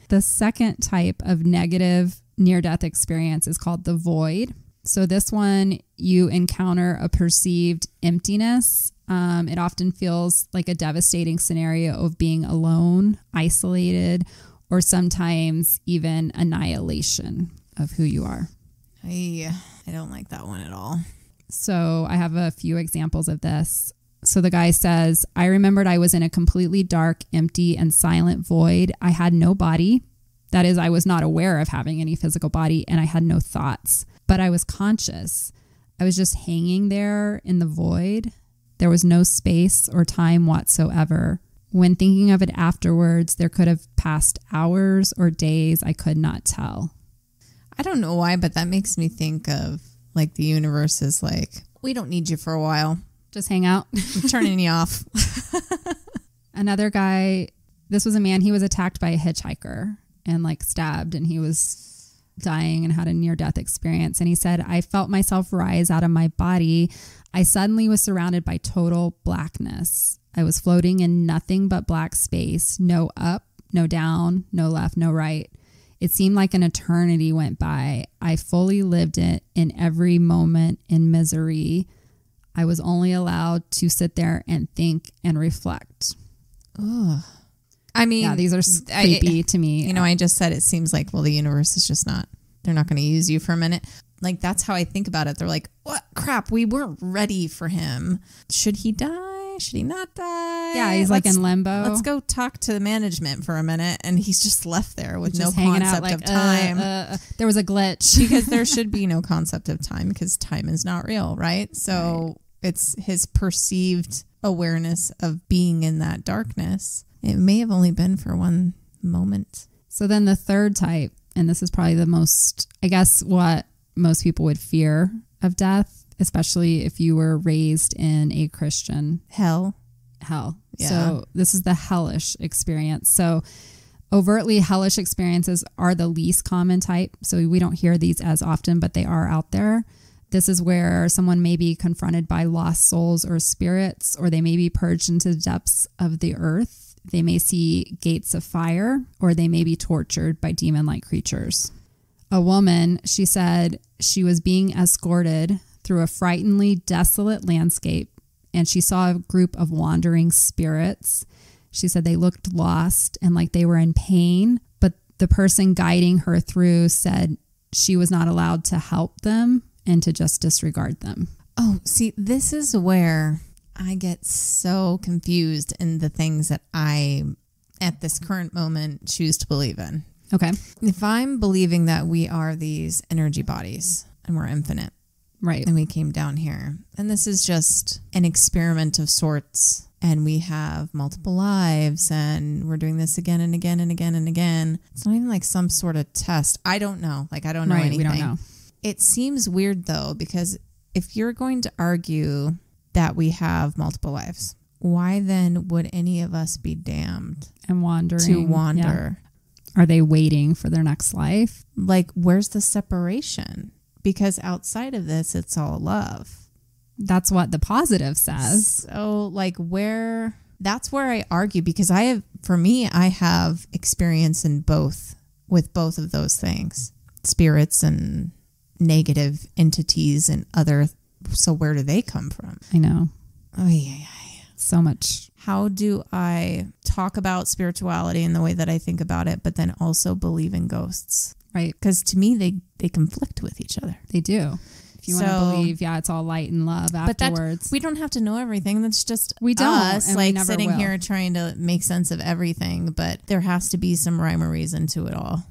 The second type of negative near-death experience is called the void. So this one, you encounter a perceived emptiness. It often feels like a devastating scenario of being alone, isolated, or sometimes even annihilation of who you are. I don't like that one at all. So I have a few examples of this. So the guy says, I remembered I was in a completely dark, empty, and silent void. I had no body. That is, I was not aware of having any physical body, and I had no thoughts. But I was conscious. I was just hanging there in the void. There was no space or time whatsoever. When thinking of it afterwards, there could have passed hours or days. I could not tell. I don't know why, but that makes me think of like the universe is like, we don't need you for a while. Just hang out. I'm turning you off. Another guy, this was a man, he was attacked by a hitchhiker and like stabbed, and he was dying and had a near-death experience. And he said, I felt myself rise out of my body. I suddenly was surrounded by total blackness. I was floating in nothing but black space. No up, no down, no left, no right. It seemed like an eternity went by. I fully lived it in every moment in misery. I was only allowed to sit there and think and reflect. Ugh. I mean, yeah, these are creepy to me. You know, I just said it seems like, well, the universe is just not, they're not going to use you for a minute. Like, that's how I think about it. They're like, what crap? We weren't ready for him. Should he die? Should he not die? Yeah, he's like in limbo. Let's go talk to the management for a minute. And he's just left there with no concept of time. There was a glitch. Because there should be no concept of time, because time is not real, right? So it's his perceived awareness of being in that darkness. It may have only been for one moment. So then the third type, and this is probably the most, I guess, what most people would fear of death, especially if you were raised in a Christian. Hell. Yeah. So this is the hellish experience. So overtly hellish experiences are the least common type. So we don't hear these as often, but they are out there. This is where someone may be confronted by lost souls or spirits, or they may be purged into the depths of the earth. They may see gates of fire, or they may be tortured by demon-like creatures. A woman, she said she was being escorted through a frighteningly desolate landscape, and she saw a group of wandering spirits. She said they looked lost and like they were in pain, but the person guiding her through said she was not allowed to help them and to just disregard them. Oh, see, this is where I get so confused in the things that I, at this current moment, choose to believe in. Okay. If I'm believing that we are these energy bodies and we're infinite. Right. And we came down here. And this is just an experiment of sorts. And we have multiple lives and we're doing this again and again and again and again. It's not even like some sort of test. I don't know. Like, I don't know anything. We don't know. It seems weird, though, because if you're going to argue that we have multiple lives, why then would any of us be damned and wandering to wander? Yeah. Are they waiting for their next life? Like, where's the separation? Because outside of this, it's all love. That's what the positive says. So, like, that's where I argue, because I have experience in with both of those things, spirits and negative entities and other. So where do they come from? I know. Oh, yeah. So much. How do I talk about spirituality in the way that I think about it, but then also believe in ghosts? Right. Because to me, they conflict with each other. They do. If you want to believe, it's all light and love afterwards. But we don't have to know everything. That's just we don't, us, and like we never sitting will. here trying to make sense of everything. But there has to be some rhyme or reason to it all.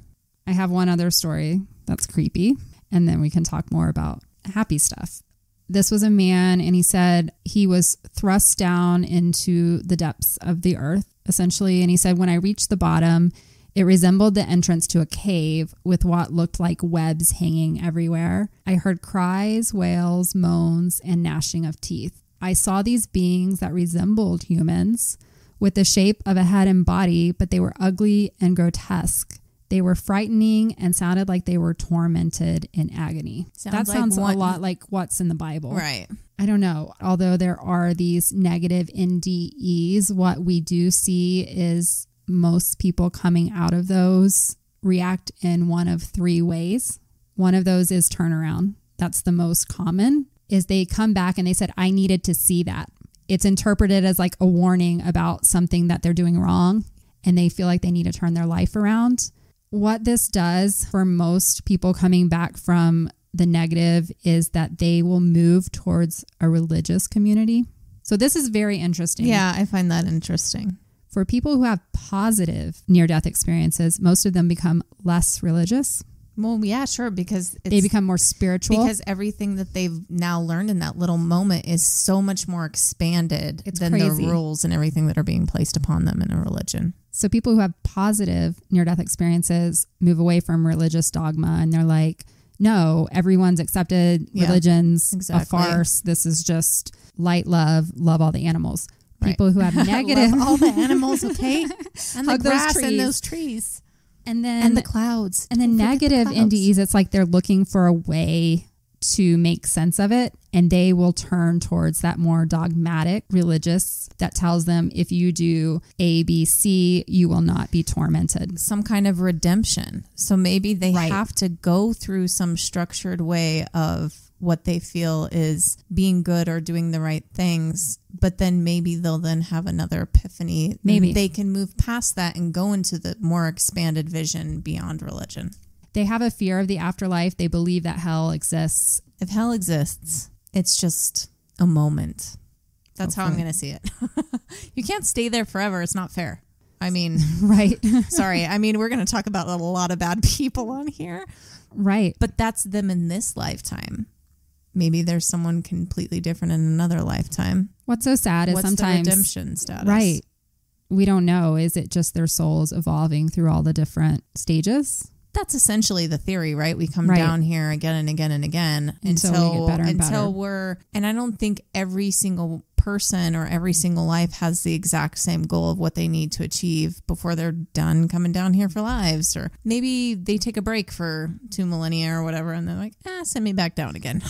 I have one other story that's creepy, and then we can talk more about happy stuff. This was a man, and he said he was thrust down into the depths of the earth, essentially. And he said, when I reached the bottom, it resembled the entrance to a cave with what looked like webs hanging everywhere. I heard cries, wails, moans, and gnashing of teeth. I saw these beings that resembled humans with the shape of a head and body, but they were ugly and grotesque. They were frightening and sounded like they were tormented in agony. That sounds a lot like what's in the Bible. Right. I don't know. Although there are these negative NDEs, what we do see is most people coming out of those react in one of three ways. One of those is turnaround. That's the most common, is they come back and they said, I needed to see that. It's interpreted as like a warning about something that they're doing wrong, and they feel like they need to turn their life around. What this does for most people coming back from the negative is that they will move towards a religious community. So this is very interesting. Yeah, I find that interesting. For people who have positive near-death experiences, most of them become less religious. Well, yeah, sure, because they become more spiritual. Because everything that they've now learned in that little moment is so much more expanded than crazy. The rules and everything that are being placed upon them in a religion. So people who have positive near-death experiences move away from religious dogma, and they're like, no, everyone's accepted. Religion's a farce. This is just light love all the animals. People who have negative... Love all the animals, okay? And the grass trees. and those trees. And the clouds. And then negative NDEs, it's like they're looking for a way to make sense of it, and they will turn towards that more dogmatic religious that tells them if you do A, B, C, you will not be tormented. Some kind of redemption. So maybe they have to go through some structured way of what they feel is being good or doing the right things, but then maybe they'll then have another epiphany. Maybe they can move past that and go into the more expanded vision beyond religion. They have a fear of the afterlife. They believe that hell exists. If hell exists, it's just a moment. That's how I'm going to see it. You can't stay there forever. It's not fair. I mean, right. Sorry. I mean, we're going to talk about a lot of bad people on here. Right. But that's them in this lifetime. Maybe there's someone completely different in another lifetime. What's so sad is sometimes the redemption status. Right. We don't know. Is it just their souls evolving through all the different stages? That's essentially the theory, right? We come down here again and again and again until we get better and better. And I don't think every single person or every single life has the exact same goal of what they need to achieve before they're done coming down here for lives. Or maybe they take a break for 2 millennia or whatever, and they're like, send me back down again.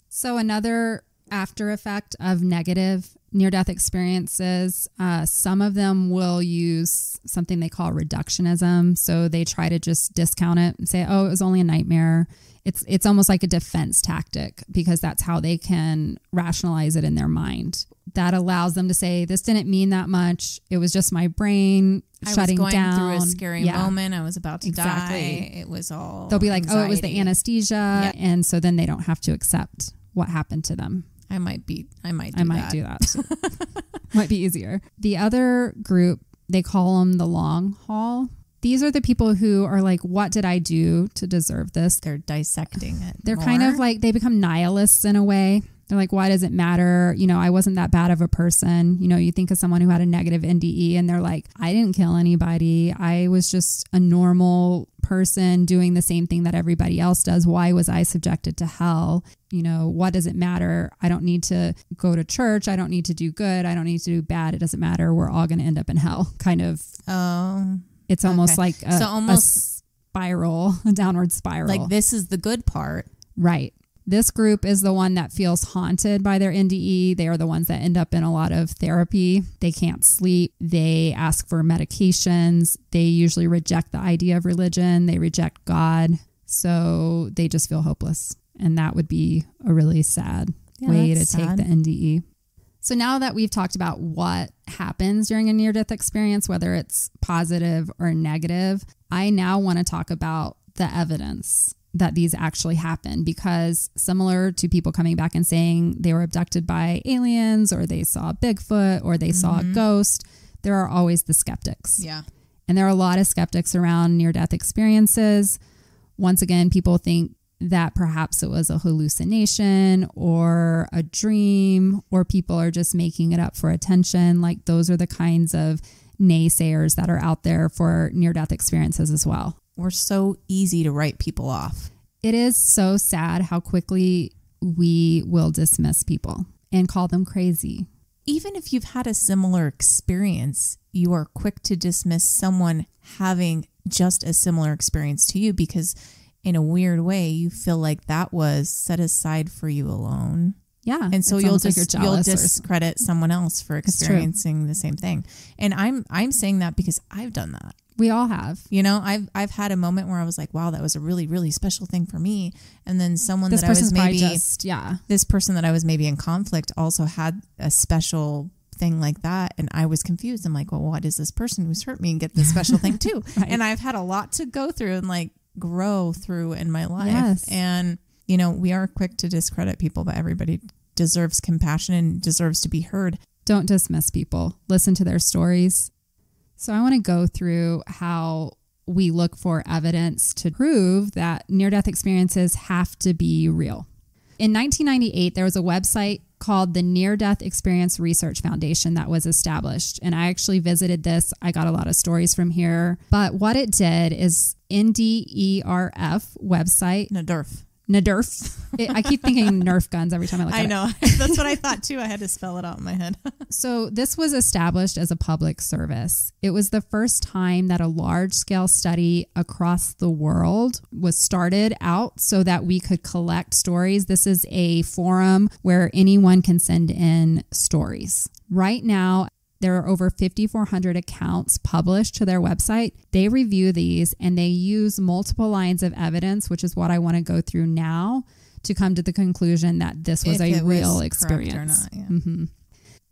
So another after effect of negative near-death experiences, some of them will use something they call reductionism. So they try to just discount it and say, oh, it was only a nightmare. It's almost like a defense tactic because that's how they can rationalize it in their mind. That allows them to say, this didn't mean that much. It was just my brain shutting down. I was going through a scary moment. I was about to die. It was all They'll be like, anxiety. oh, it was the anesthesia. Yeah. And so then they don't have to accept what happened to them. I might do that. Might be easier. The other group, they call them the long haul. These are the people who are like, what did I do to deserve this? They're dissecting it. They're kind of like, they become nihilists in a way. They're like, why does it matter? You know, I wasn't that bad of a person. You know, you think of someone who had a negative NDE and they're like, I didn't kill anybody. I was just a normal person doing the same thing that everybody else does. Why was I subjected to hell? You know, what does it matter? I don't need to go to church. I don't need to do good. I don't need to do bad. It doesn't matter. We're all going to end up in hell. Kind of. Oh. It's almost like a spiral, a downward spiral. Like this is the good part. Right. This group is the one that feels haunted by their NDE. They are the ones that end up in a lot of therapy. They can't sleep. They ask for medications. They usually reject the idea of religion. They reject God. So they just feel hopeless. And that would be a really sad way to take the NDE. So now that we've talked about what happens during a near-death experience, whether it's positive or negative, I now want to talk about the evidence that these actually happen, because similar to people coming back and saying they were abducted by aliens or they saw Bigfoot or they saw a ghost, there are always the skeptics. Yeah. And there are a lot of skeptics around near-death experiences. Once again, people think that perhaps it was a hallucination or a dream, or people are just making it up for attention. Like those are the kinds of naysayers that are out there for near-death experiences as well. We're so easy to write people off. It is so sad how quickly we will dismiss people and call them crazy. Even if you've had a similar experience, you are quick to dismiss someone having just a similar experience to you, because in a weird way, you feel like that was set aside for you alone. Yeah. And so you'll discredit someone else for experiencing the same thing. And I'm saying that because I've done that. We all have. You know, I've had a moment where I was like, wow, that was a really, really special thing for me. And then someone this that I was maybe this person that I was maybe in conflict also had a special thing like that. And I was confused. I'm like, well, why does this person who's hurt me get this special thing too? Right. And I've had a lot to go through and like grow through in my life. Yes. And, you know, we are quick to discredit people, but everybody deserves compassion and deserves to be heard. Don't dismiss people. Listen to their stories. So I want to go through how we look for evidence to prove that near-death experiences have to be real. In 1998, there was a website called the Near-Death Experience Research Foundation that was established. And I actually visited this. I got a lot of stories from here. But what it did is NDERF website. NDERF. I keep thinking Nerf guns every time I look at it. I know. That's what I thought too. I had to spell it out in my head. So this was established as a public service. It was the first time that a large-scale study across the world was started out so that we could collect stories. This is a forum where anyone can send in stories. Right now, there are over 5,400 accounts published to their website. They review these and they use multiple lines of evidence, which is what I want to go through now, to come to the conclusion that this was a real experience. Or not, yeah. Mm-hmm.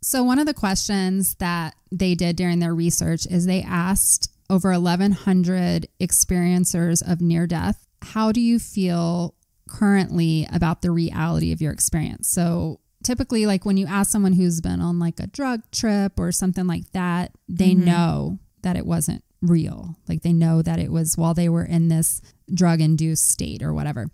So one of the questions that they did during their research is they asked over 1,100 experiencers of near death, how do you feel currently about the reality of your experience? So typically, like when you ask someone who's been on like a drug trip or something like that, they know that it wasn't real. Like they know that it was while they were in this drug-induced state or whatever.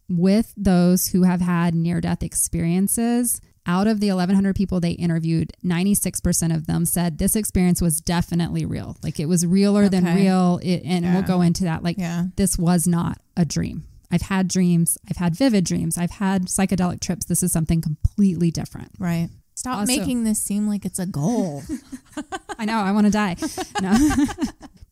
With those who have had near-death experiences, out of the 1,100 people they interviewed, 96% of them said this experience was definitely real. Like it was realer than real. We'll go into that. Like this was not a dream. I've had dreams. I've had vivid dreams. I've had psychedelic trips. This is something completely different. Right. Stop making this seem like it's a goal. I know. I want to die. No.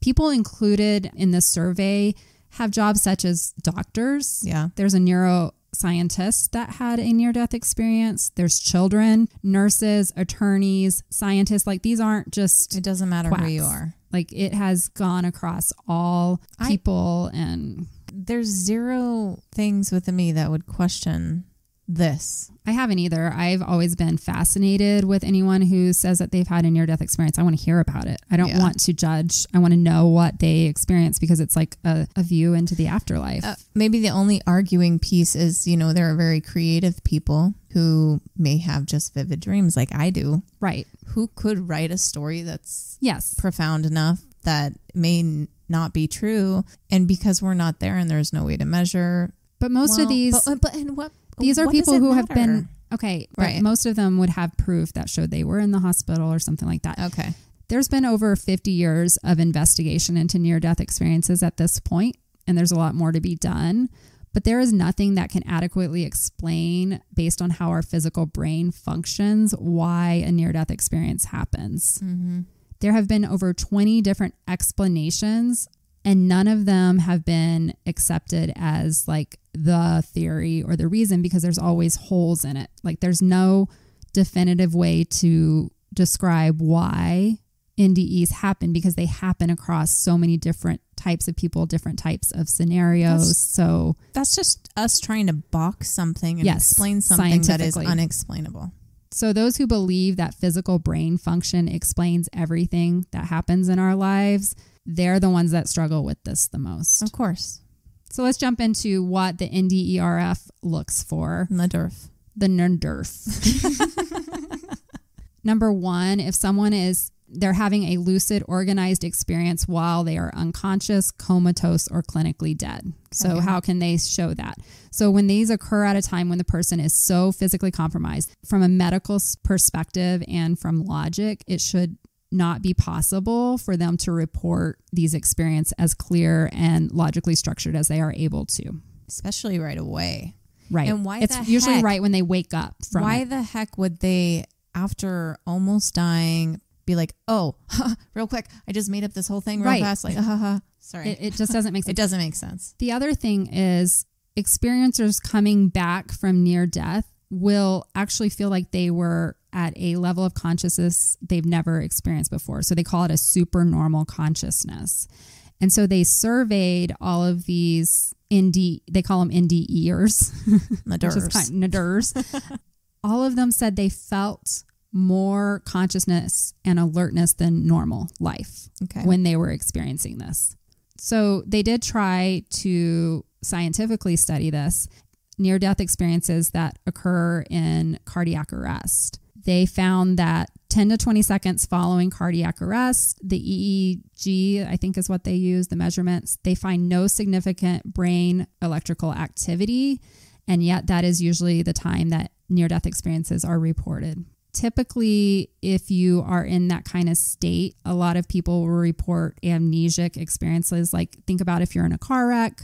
People included in this survey have jobs such as doctors. Yeah. There's a neuroscientist that had a near-death experience. There's children, nurses, attorneys, scientists. Like these aren't just It doesn't matter quacks. who you are. Like it has gone across all people and... There's zero things within me that would question this. I haven't either. I've always been fascinated with anyone who says that they've had a near-death experience. I want to hear about it. I don't want to judge. I want to know what they experience because it's like a view into the afterlife. Maybe the only arguing piece is, there are very creative people who may have just vivid dreams like I do. Right. Who could write a story that's yes, profound enough that may not be true. And because we're not there and there's no way to measure. But most of these... These are people who have been, okay, but right. Most of them would have proof that showed they were in the hospital or something like that. Okay. There's been over 50 years of investigation into near-death experiences at this point, and there's a lot more to be done. But there is nothing that can adequately explain, based on how our physical brain functions, why a near-death experience happens. Mm-hmm. There have been over 20 different explanations, and none of them have been accepted as like the theory or the reason because there's always holes in it. Like there's no definitive way to describe why NDEs happen because they happen across so many different types of people, different types of scenarios. That's just us trying to box something and explain something that is unexplainable. So those who believe that physical brain function explains everything that happens in our lives, they're the ones that struggle with this the most. Of course. So let's jump into what the NDERF looks for. NDERF. The NDERF. Number one, if someone they're having a lucid, organized experience while they are unconscious, comatose, or clinically dead. So how can they show that? So when these occur at a time when the person is so physically compromised, from a medical perspective and from logic, it should not be possible for them to report these experiences as clear and logically structured as they are able to. Especially right away. Right. And why it's usually right when they wake up from Why the heck would they, after almost dying, be like, oh, real quick, I just made up this whole thing real fast. Like, sorry. It just doesn't make sense. It doesn't make sense. The other thing is experiencers coming back from near death will actually feel like they were at a level of consciousness they've never experienced before. So they call it a supernormal consciousness. And so they surveyed all of these they call them NDEers. NDErs. All of them said they felt more consciousness and alertness than normal life when they were experiencing this. So they did try to scientifically study this, near-death experiences that occur in cardiac arrest. They found that 10 to 20 seconds following cardiac arrest, the EEG, I think is what they use, the measurements, they find no significant brain electrical activity. And yet that is usually the time that near-death experiences are reported. Typically, if you are in that kind of state, a lot of people will report amnesic experiences. Like think about if you're in a car wreck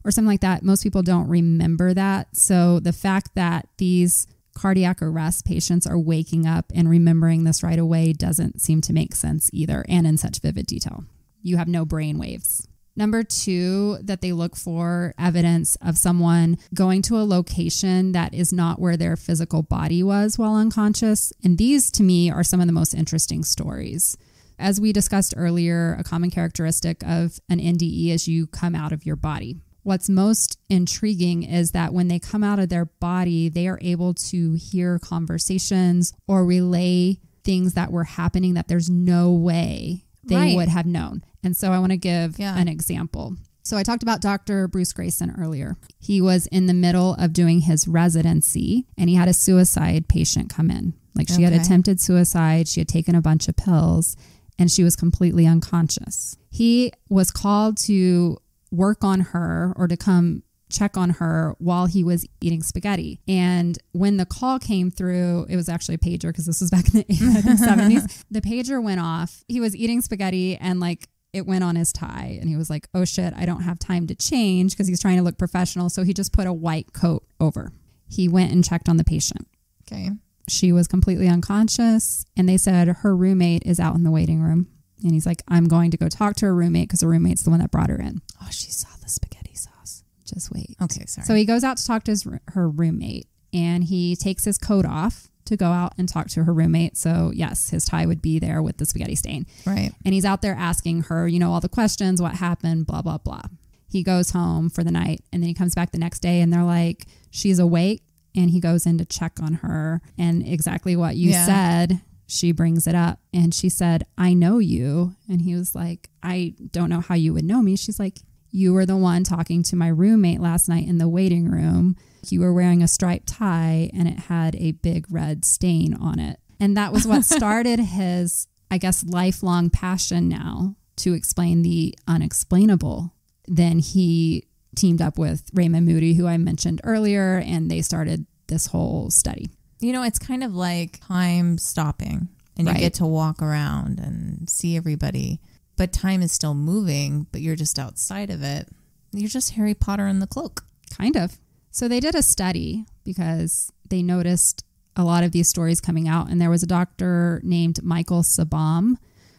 or something like that. Most people don't remember that. So the fact that these cardiac arrest patients are waking up and remembering this right away doesn't seem to make sense either, and in such vivid detail. You have no brain waves. Number two, that they look for evidence of someone going to a location that is not where their physical body was while unconscious. And these, to me, are some of the most interesting stories. As we discussed earlier, a common characteristic of an NDE is you come out of your body. What's most intriguing is that when they come out of their body, they are able to hear conversations or relay things that were happening that there's no way they would have known. And so I want to give an example. So I talked about Dr. Bruce Grayson earlier. He was in the middle of doing his residency and he had a suicide patient come in. Like she had attempted suicide. She had taken a bunch of pills and she was completely unconscious. He was called to work on her or to come check on her while he was eating spaghetti. And when the call came through, it was actually a pager because this was back in the 70s. The pager went off. He was eating spaghetti and like it went on his tie. And he was like, oh shit, I don't have time to change because he's trying to look professional. So he just put a white coat over. He went and checked on the patient. Okay. She was completely unconscious. And they said her roommate is out in the waiting room. And he's like, I'm going to go talk to her roommate because her roommate's the one that brought her in. Oh, she saw the spaghetti sauce. Just wait. Okay, sorry. So he goes out to talk to her roommate and he takes his coat off to go out and talk to her roommate. So yes, his tie would be there with the spaghetti stain. Right. And he's out there asking her, you know, all the questions, what happened, blah, blah, blah. He goes home for the night and then he comes back the next day and they're like, she's awake and he goes in to check on her. And exactly what you said, she brings it up. And she said, I know you. And he was like, I don't know how you would know me. She's like, you were the one talking to my roommate last night in the waiting room. You were wearing a striped tie and it had a big red stain on it. And that was what started his, I guess, lifelong passion now to explain the unexplainable. Then he teamed up with Raymond Moody, who I mentioned earlier, and they started this whole study. You know, it's kind of like time stopping, and you get to walk around and see everybody, but time is still moving, but you're just outside of it. You're just Harry Potter in the cloak. Kind of. So they did a study because they noticed a lot of these stories coming out, and there was a doctor named Michael Sabam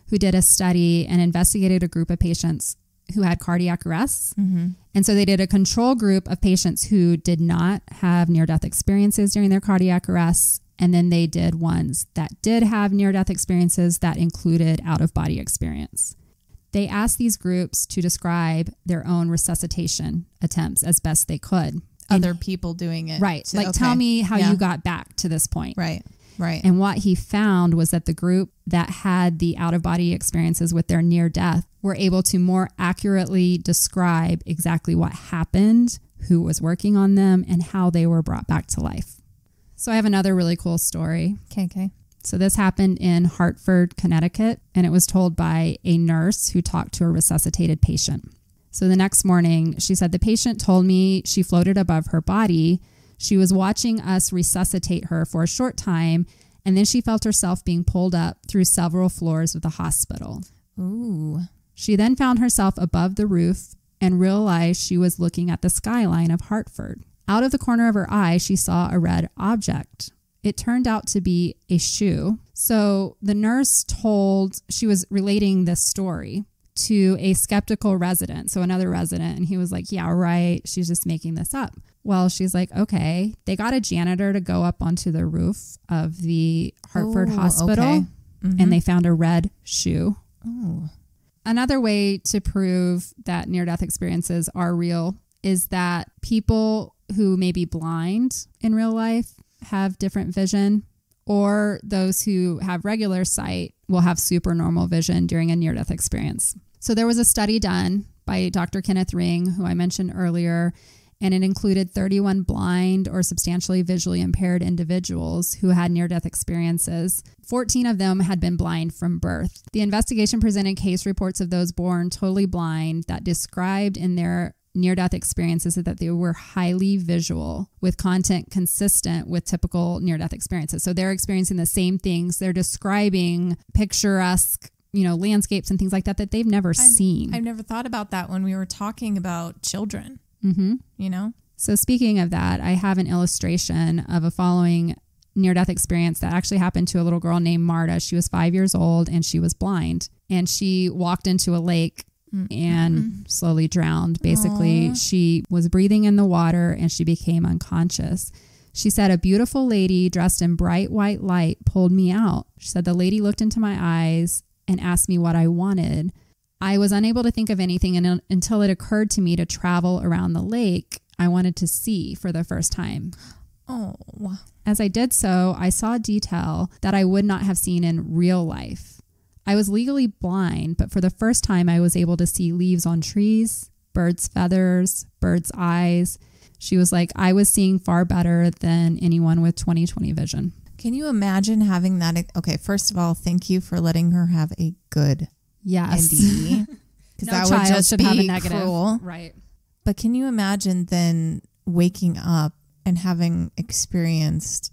who did a study and investigated a group of patients who had cardiac arrests. Mm-hmm. And so they did a control group of patients who did not have near-death experiences during their cardiac arrests. And then they did ones that did have near-death experiences that included out-of-body experience. They asked these groups to describe their own resuscitation attempts as best they could. Other people doing it. Right. Tell me how you got back to this point. Right. And what he found was that the group that had the out-of-body experiences with their near death were able to more accurately describe exactly what happened, who was working on them, and how they were brought back to life. So I have another really cool story. Okay. So this happened in Hartford, Connecticut, and it was told by a nurse who talked to a resuscitated patient. So the next morning, she said, the patient told me she floated above her body. She was watching us resuscitate her for a short time, and then she felt herself being pulled up through several floors of the hospital. Ooh. She then found herself above the roof and realized she was looking at the skyline of Hartford. Out of the corner of her eye, she saw a red object. It turned out to be a shoe. So the nurse she was relating this story to a skeptical resident. So another resident, and he was like, yeah, right. She's just making this up. Well, she's like, okay. They got a janitor to go up onto the roof of the Hartford hospital, okay. Mm-hmm. And they found a red shoe. Ooh. Another way to prove that near-death experiences are real is that people who may be blind in real life have different vision, or those who have regular sight will have supernormal vision during a near-death experience. So there was a study done by Dr. Kenneth Ring, who I mentioned earlier, and it included 31 blind or substantially visually impaired individuals who had near-death experiences. 14 of them had been blind from birth. The investigation presented case reports of those born totally blind that described in their near-death experiences that they were highly visual, with content consistent with typical near-death experiences. So they're experiencing the same things. They're describing picturesque, landscapes and things like that they've never seen. I've never thought about that when we were talking about children. Mm-hmm. So speaking of that, I have an illustration of a following near-death experience that actually happened to a little girl named Marta. She was 5 years old and she was blind, and she walked into a lake and slowly drowned. Basically, Aww. She was breathing in the water and she became unconscious. She said, a beautiful lady dressed in bright white light pulled me out. She said, the lady looked into my eyes and asked me what I wanted. I was unable to think of anything until it occurred to me to travel around the lake. I wanted to see for the first time. Oh. As I did so, I saw detail that I would not have seen in real life. I was legally blind, but for the first time, I was able to see leaves on trees, birds' feathers, birds' eyes. She was like, I was seeing far better than anyone with 20/20 vision. Can you imagine having that? Okay, first of all, thank you for letting her have a good NDE. Because No that child would just should be have a negative. cruel. Right. But can you imagine then waking up and having experienced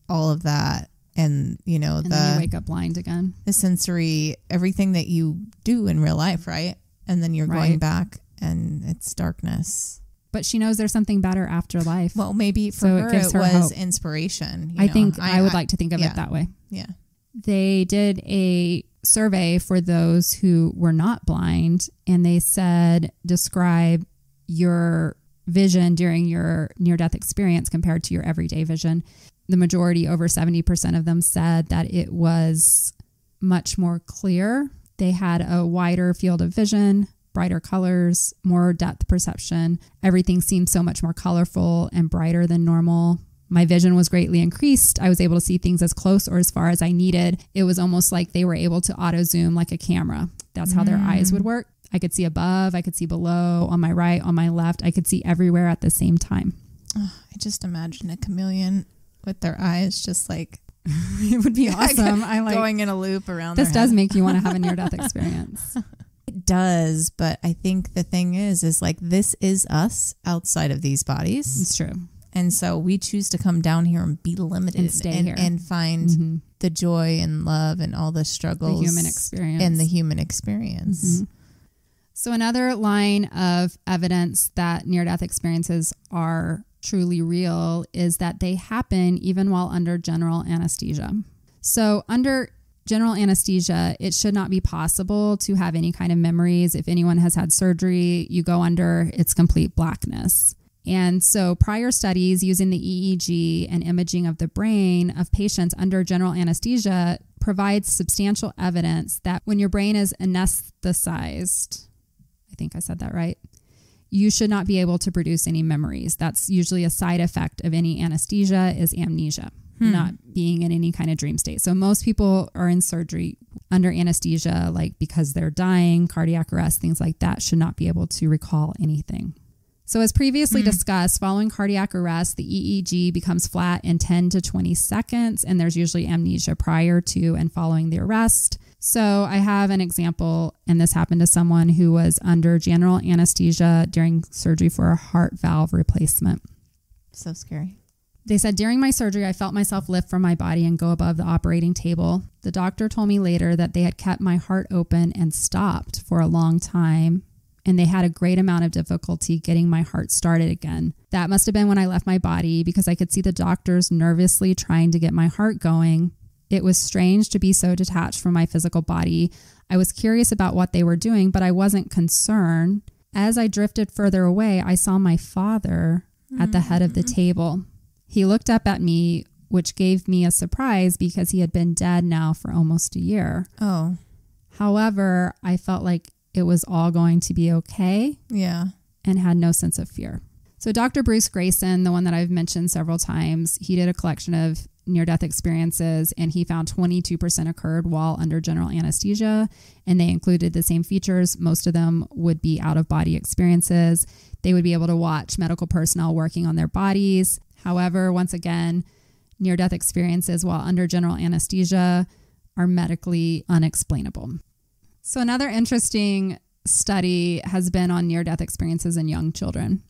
all of that? And, then you wake up blind again. The sensory, everything that you do in real life, right? And then you're going back and it's darkness. But she knows there's something better after life. Well, maybe for her it was inspiration. I think I would like to think of it that way. Yeah. They did a survey for those who were not blind, and they said, describe your vision during your near-death experience compared to your everyday vision. The majority, over 70% of them, said that it was much more clear. They had a wider field of vision, brighter colors, more depth perception. Everything seemed so much more colorful and brighter than normal. My vision was greatly increased. I was able to see things as close or as far as I needed. It was almost like they were able to auto zoom like a camera. That's how their eyes would work. I could see above, I could see below, on my right, on my left. I could see everywhere at the same time. Oh, I just imagine a chameleon with their eyes just like it would be awesome. I like going in a loop around. This their does head. make you want to have a near-death experience. It does, but I think the thing is like this is us outside of these bodies. It's true. And so we choose to come down here and be limited and stay here and find the joy and love and all the struggles, the human experience, and the human experience. So another line of evidence that near-death experiences are truly real is that they happen even while under general anesthesia. So under general anesthesia, it should not be possible to have any kind of memories. If anyone has had surgery, you go under, it's complete blackness. And so prior studies using the EEG and imaging of the brain of patients under general anesthesia provides substantial evidence that when your brain is anesthetized, I think I said that right, you should not be able to produce any memories. That's usually a side effect of any anesthesia is amnesia, not being in any kind of dream state. So most people are in surgery under anesthesia, like because they're dying, cardiac arrest, things like that, should not be able to recall anything. So as previously discussed, following cardiac arrest, the EEG becomes flat in 10 to 20 seconds, and there's usually amnesia prior to and following the arrest. So I have an example, and this happened to someone who was under general anesthesia during surgery for a heart valve replacement. So scary. They said, during my surgery, I felt myself lift from my body and go above the operating table. The doctor told me later that they had kept my heart open and stopped for a long time, and they had a great amount of difficulty getting my heart started again. That must have been when I left my body because I could see the doctors nervously trying to get my heart going. It was strange to be so detached from my physical body. I was curious about what they were doing, but I wasn't concerned. As I drifted further away, I saw my father at the head of the table. He looked up at me, which gave me a surprise because he had been dead now for almost a year. Oh. However, I felt like it was all going to be okay. Yeah. And had no sense of fear. So Dr. Bruce Grayson, the one that I've mentioned several times, he did a collection of near-death experiences, and he found 22% occurred while under general anesthesia, and they included the same features. Most of them would be out-of-body experiences. They would be able to watch medical personnel working on their bodies. However, once again, near-death experiences while under general anesthesia are medically unexplainable. So another interesting study has been on near-death experiences in young children.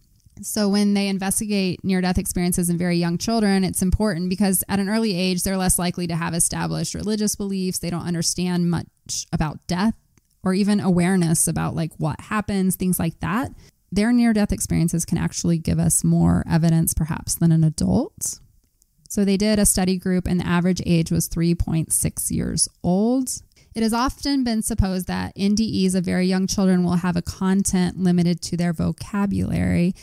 So when they investigate near-death experiences in very young children, it's important because at an early age, they're less likely to have established religious beliefs. They don't understand much about death or even awareness about like what happens, things like that. Their near-death experiences can actually give us more evidence perhaps than an adult. So they did a study group and the average age was 3.6 years old. It has often been supposed that NDEs of very young children will have a content limited to their vocabulary.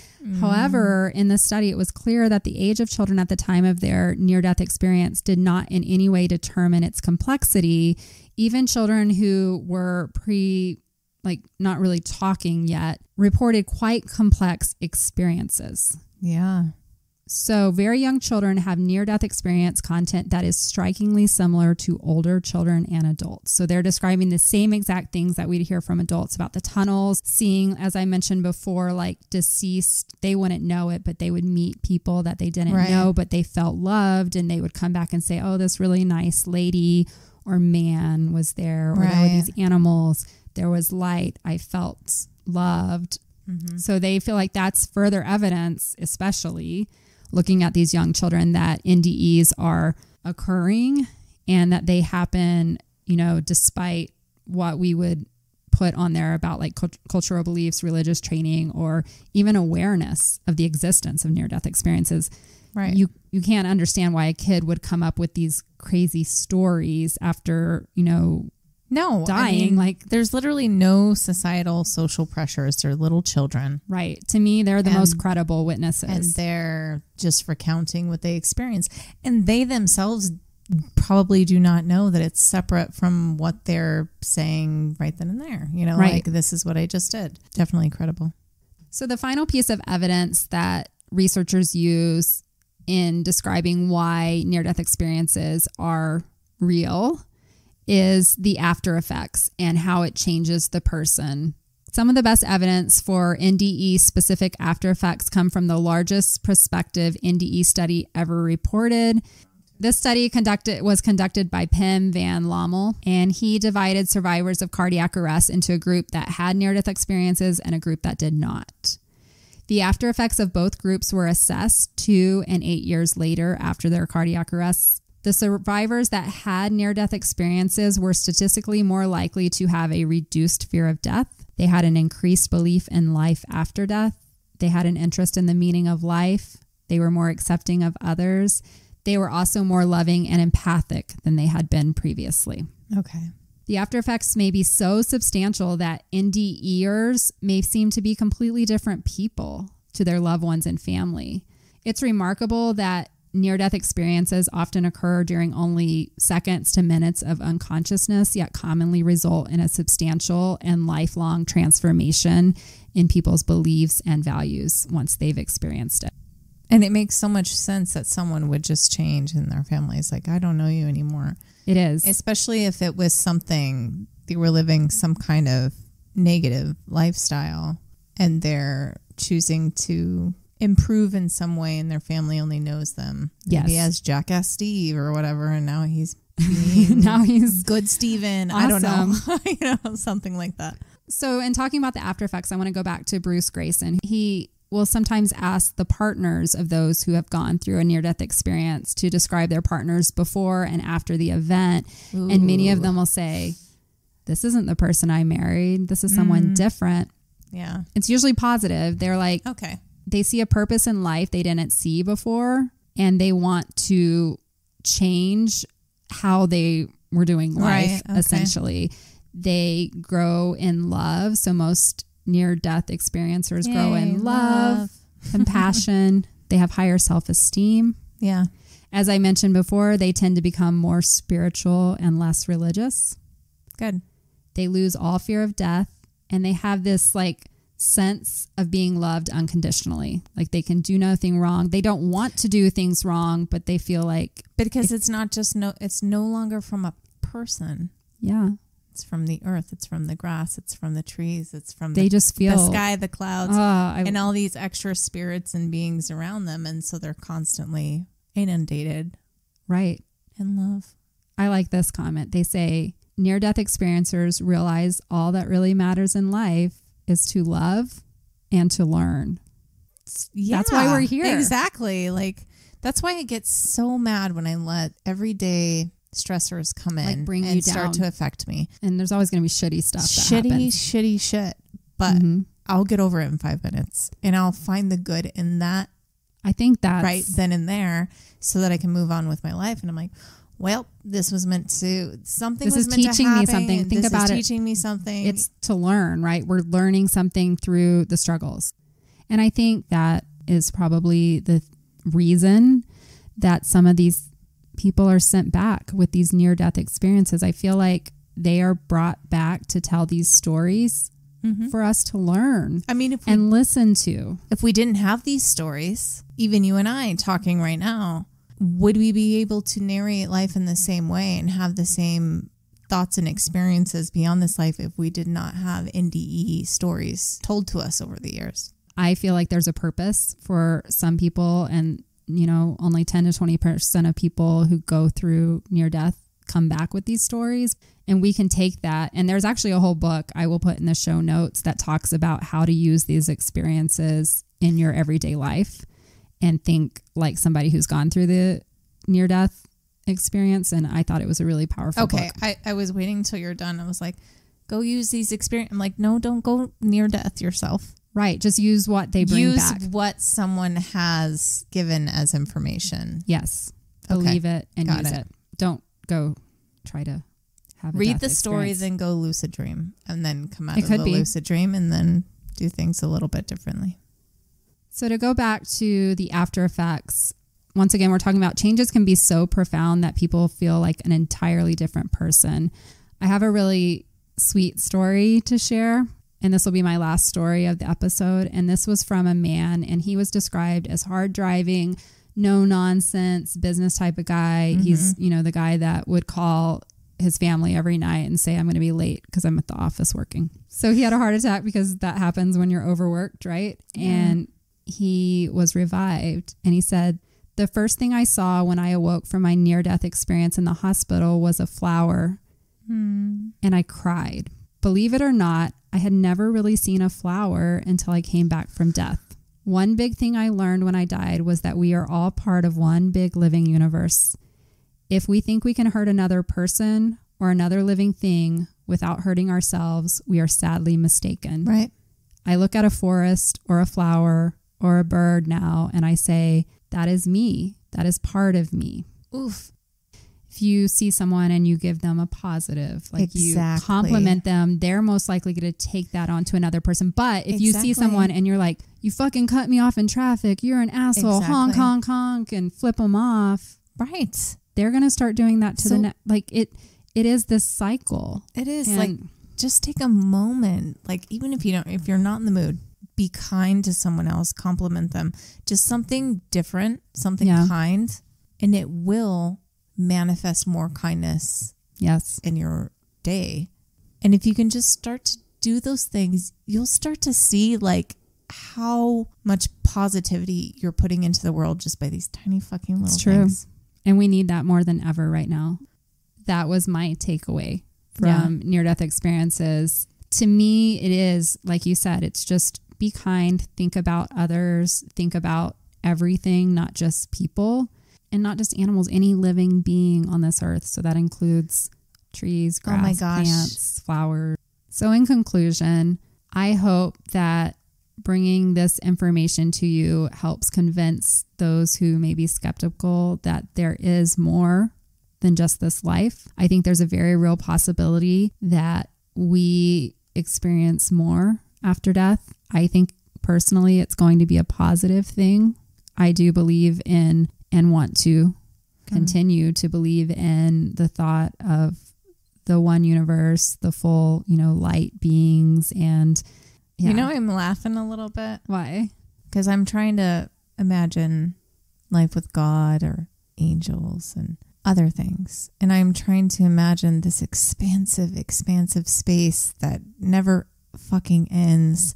However, in the study, it was clear that the age of children at the time of their near-death experience did not in any way determine its complexity. Even children who were not really talking yet, reported quite complex experiences. Yeah. So very young children have near-death experience content that is strikingly similar to older children and adults. So they're describing the same exact things that we'd hear from adults about the tunnels, seeing, as I mentioned before, like deceased, they wouldn't know it, but they would meet people that they didn't know, but they felt loved, and they would come back and say, oh, this really nice lady or man was there, or there were these animals, there was light, I felt loved. So they feel like that's further evidence, especially looking at these young children, that NDEs are occurring and that they happen, despite what we would put on there about like cultural beliefs, religious training, or even awareness of the existence of near-death experiences. Right. You can't understand why a kid would come up with these crazy stories after, dying. I mean, there's literally no societal social pressures. They're little children. Right. To me, they're the most credible witnesses. And they're just recounting what they experience. And they themselves probably do not know that it's separate from what they're saying right then and there. Like, this is what I just did. Definitely credible. So the final piece of evidence that researchers use in describing why near-death experiences are real is the after effects and how it changes the person. Some of the best evidence for NDE specific after effects come from the largest prospective NDE study ever reported. This study was conducted by Pim van Lommel, and he divided survivors of cardiac arrest into a group that had near-death experiences and a group that did not. The after effects of both groups were assessed 2 and 8 years later after their cardiac arrests. The survivors that had near-death experiences were statistically more likely to have a reduced fear of death. They had an increased belief in life after death. They had an interest in the meaning of life. They were more accepting of others. They were also more loving and empathic than they had been previously. Okay. The after effects may be so substantial that NDEers may seem to be completely different people to their loved ones and family. It's remarkable that near-death experiences often occur during only seconds to minutes of unconsciousness, yet commonly result in a substantial and lifelong transformation in people's beliefs and values once they've experienced it. And it makes so much sense that someone would just change in their family. It's like, I don't know you anymore. It is. Especially if it was something, they were living some kind of negative lifestyle and they're choosing to improve in some way and their family only knows them. Yes. Maybe as Jackass Steve or whatever, and now he's being now he's good Steven. Awesome. I don't know. Something like that. So in talking about the after effects, I want to go back to Bruce Grayson. He will sometimes ask the partners of those who have gone through a near-death experience to describe their partners before and after the event. Ooh. And many of them will say, this isn't the person I married. This is someone different. Yeah. It's usually positive. They're like, okay, they see a purpose in life they didn't see before, and they want to change how they were doing life, essentially. They grow in love. So most near-death experiencers grow in love, compassion. They have higher self-esteem. Yeah. As I mentioned before, they tend to become more spiritual and less religious. Good. They lose all fear of death, and they have this like sense of being loved unconditionally. Like they can do nothing wrong. They don't want to do things wrong, but they feel like because it's not just it's no longer from a person. Yeah. It's from the earth. It's from the grass. It's from the trees. It's from they just feel the sky, the clouds, and all these extra spirits and beings around them. And so they're constantly inundated. Right. In love. I like this comment. They say near-death experiencers realize all that really matters in life is to love and to learn. Yeah, that's why we're here. Exactly. Like that's why I get so mad when I let everyday stressors come in, like bring and you start down. To affect me. And there's always going to be shitty stuff that happens. Shitty shit. But I'll get over it in 5 minutes and I'll find the good in that. I think that's right then and there so that I can move on with my life. And I'm like, well, this was meant to, something this was is meant teaching to happen. me something. Think about it. Teaching me something. It's to learn, right? We're learning something through the struggles. And I think that is probably the reason that some of these people are sent back with these near-death experiences. I feel like they are brought back to tell these stories for us to learn. I mean, and listen to. If we didn't have these stories, even you and I talking right now, would we be able to narrate life in the same way and have the same thoughts and experiences beyond this life if we did not have NDE stories told to us over the years? I feel like there's a purpose for some people, and you know, only 10 to 20% of people who go through near death come back with these stories. And we can take that. And there's actually a whole book I will put in the show notes that talks about how to use these experiences in your everyday life and think like somebody who's gone through the near death experience. And I thought it was a really powerful book. I was waiting until you're done. I was like, go use these experiences. I'm like, no, don't go near death yourself. Right. Just use what they bring back. Use what someone has given as information. Yes. Believe it and use it. Don't go try to have a read death the story, experience. then go lucid dream, and then come out of the lucid dream and then do things a little bit differently. So to go back to the after effects, once again, we're talking about changes can be so profound that people feel like an entirely different person. I have a really sweet story to share. And this will be my last story of the episode. And this was from a man, and he was described as hard driving, no nonsense business type of guy. He's, you know, the guy that would call his family every night and say, I'm going to be late because I'm at the office working. So he had a heart attack because that happens when you're overworked, right? And he was revived. And he said, the first thing I saw when I awoke from my near-death experience in the hospital was a flower. And I cried. Believe it or not, I had never really seen a flower until I came back from death. One big thing I learned when I died was that we are all part of one big living universe. If we think we can hurt another person or another living thing without hurting ourselves, we are sadly mistaken. Right. I look at a forest or a flower or a bird now and I say, that is me. That is part of me. Oof. If you see someone and you give them a positive, like you compliment them, they're most likely going to take that on to another person. But if you see someone and you're like, you fucking cut me off in traffic, you're an asshole, honk, honk, honk, and flip them off. Right. They're going to start doing that to the next. Like it is this cycle. It is. And like, just take a moment. Like, even if you're not in the mood, be kind to someone else, compliment them. Just something different, something kind, and it will manifest more kindness in your day. And if you can just start to do those things, you'll start to see like how much positivity you're putting into the world just by these tiny fucking little things. And we need that more than ever right now. That was my takeaway from near-death experiences. To me, it is, like you said, it's just be kind, think about others, think about everything, not just people. And not just animals, any living being on this earth. So that includes trees, grass, plants, flowers. So in conclusion, I hope that bringing this information to you helps convince those who may be skeptical that there is more than just this life. I think there's a very real possibility that we experience more after death. I think personally it's going to be a positive thing. I do believe in and want to continue to believe in the thought of the one universe, the full, light beings. And I'm laughing a little bit. Why? Because I'm trying to imagine life with God or angels and other things. And I'm trying to imagine this expansive space that never fucking ends,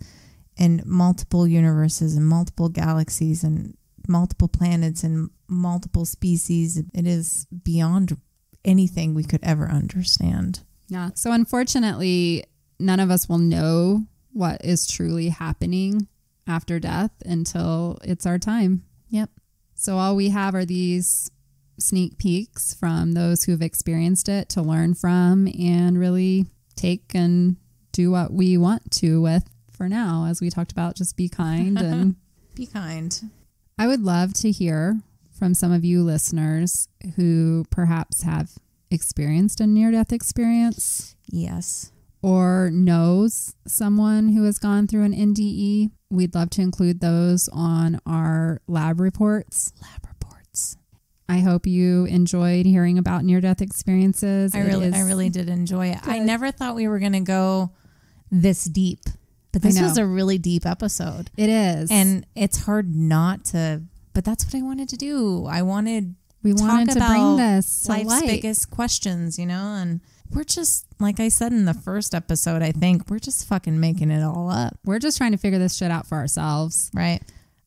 and multiple universes and multiple galaxies and multiple planets and multiple species. It is beyond anything we could ever understand. Yeah. So unfortunately, none of us will know what is truly happening after death until it's our time. Yep. So all we have are these sneak peeks from those who've experienced it to learn from and really take and do what we want to with for now. As we talked about, just be kind and be kind. I would love to hear from some of you listeners who perhaps have experienced a near-death experience. Yes. Or knows someone who has gone through an NDE. We'd love to include those on our lab reports. I hope you enjoyed hearing about near-death experiences. I really did enjoy it. Good. I never thought we were going to go this deep. But this was a really deep episode. It is. And it's hard not to, but that's what I wanted to do. We wanted to bring this to life's biggest questions, and we're just, like I said in the first episode, I think we're just fucking making it all up. We're just trying to figure this shit out for ourselves. Right.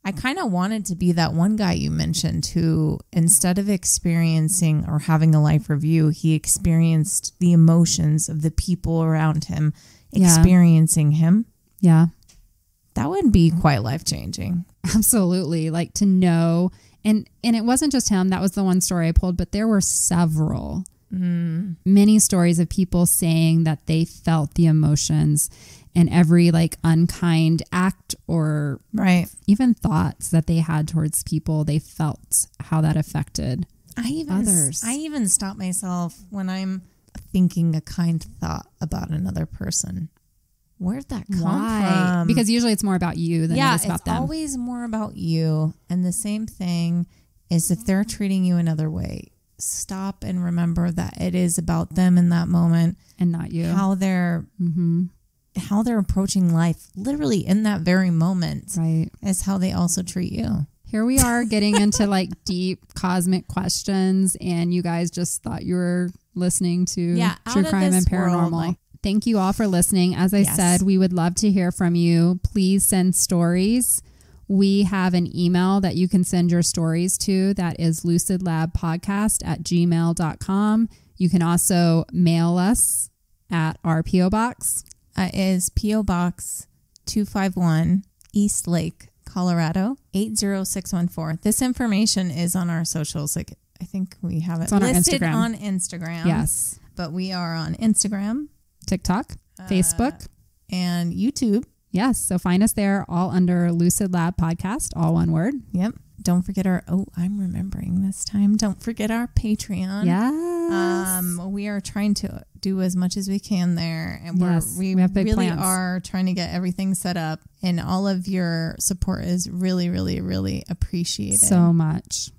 I kind of wanted to be that one guy you mentioned who, instead of experiencing or having a life review, he experienced the emotions of the people around him experiencing him. Yeah. That would be quite life-changing. Absolutely. Like to know. And it wasn't just him. That was the one story I pulled, but there were several, many stories of people saying that they felt the emotions and every like unkind act or even thoughts that they had towards people. They felt how that affected others. I even stop myself when I'm thinking a kind thought about another person. Where'd that come from? Because usually it's more about you than it is about them. Yeah, it's always more about you. And the same thing is if they're treating you another way, stop and remember that it is about them in that moment. And not you. How they're approaching life literally in that very moment is how they also treat you. here we are getting into like deep cosmic questions, and you guys just thought you were listening to true crime and paranormal. World, thank you all for listening. As I said, we would love to hear from you. Please send stories. We have an email that you can send your stories to. That is lucidlabpodcast@gmail.com. You can also mail us at our P.O. Box. Is P.O. Box 251 East Lake, Colorado, 80614. This information is on our socials. Like, I think we have it listed on Instagram. Yes. But we are on Instagram, TikTok, Facebook, and YouTube. Yes. So find us there, all under Lucid Lab Podcast, all one word. Yep. Don't forget I'm remembering this time. Don't forget our Patreon. Yes. We are trying to do as much as we can there. And we have big really plans. are trying to get everything set up. And all of your support is really, really, really appreciated. So much.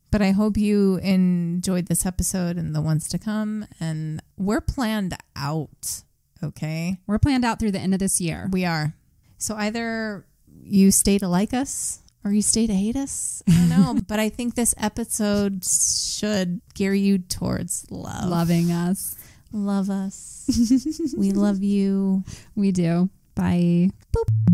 But I hope you enjoyed this episode and the ones to come. And we're planned out. Okay. We're planned out through the end of this year. We are. So either you stay to like us or you stay to hate us. I don't know. But I think this episode should gear you towards love. Loving us. Love us. We love you. We do. Bye. Boop.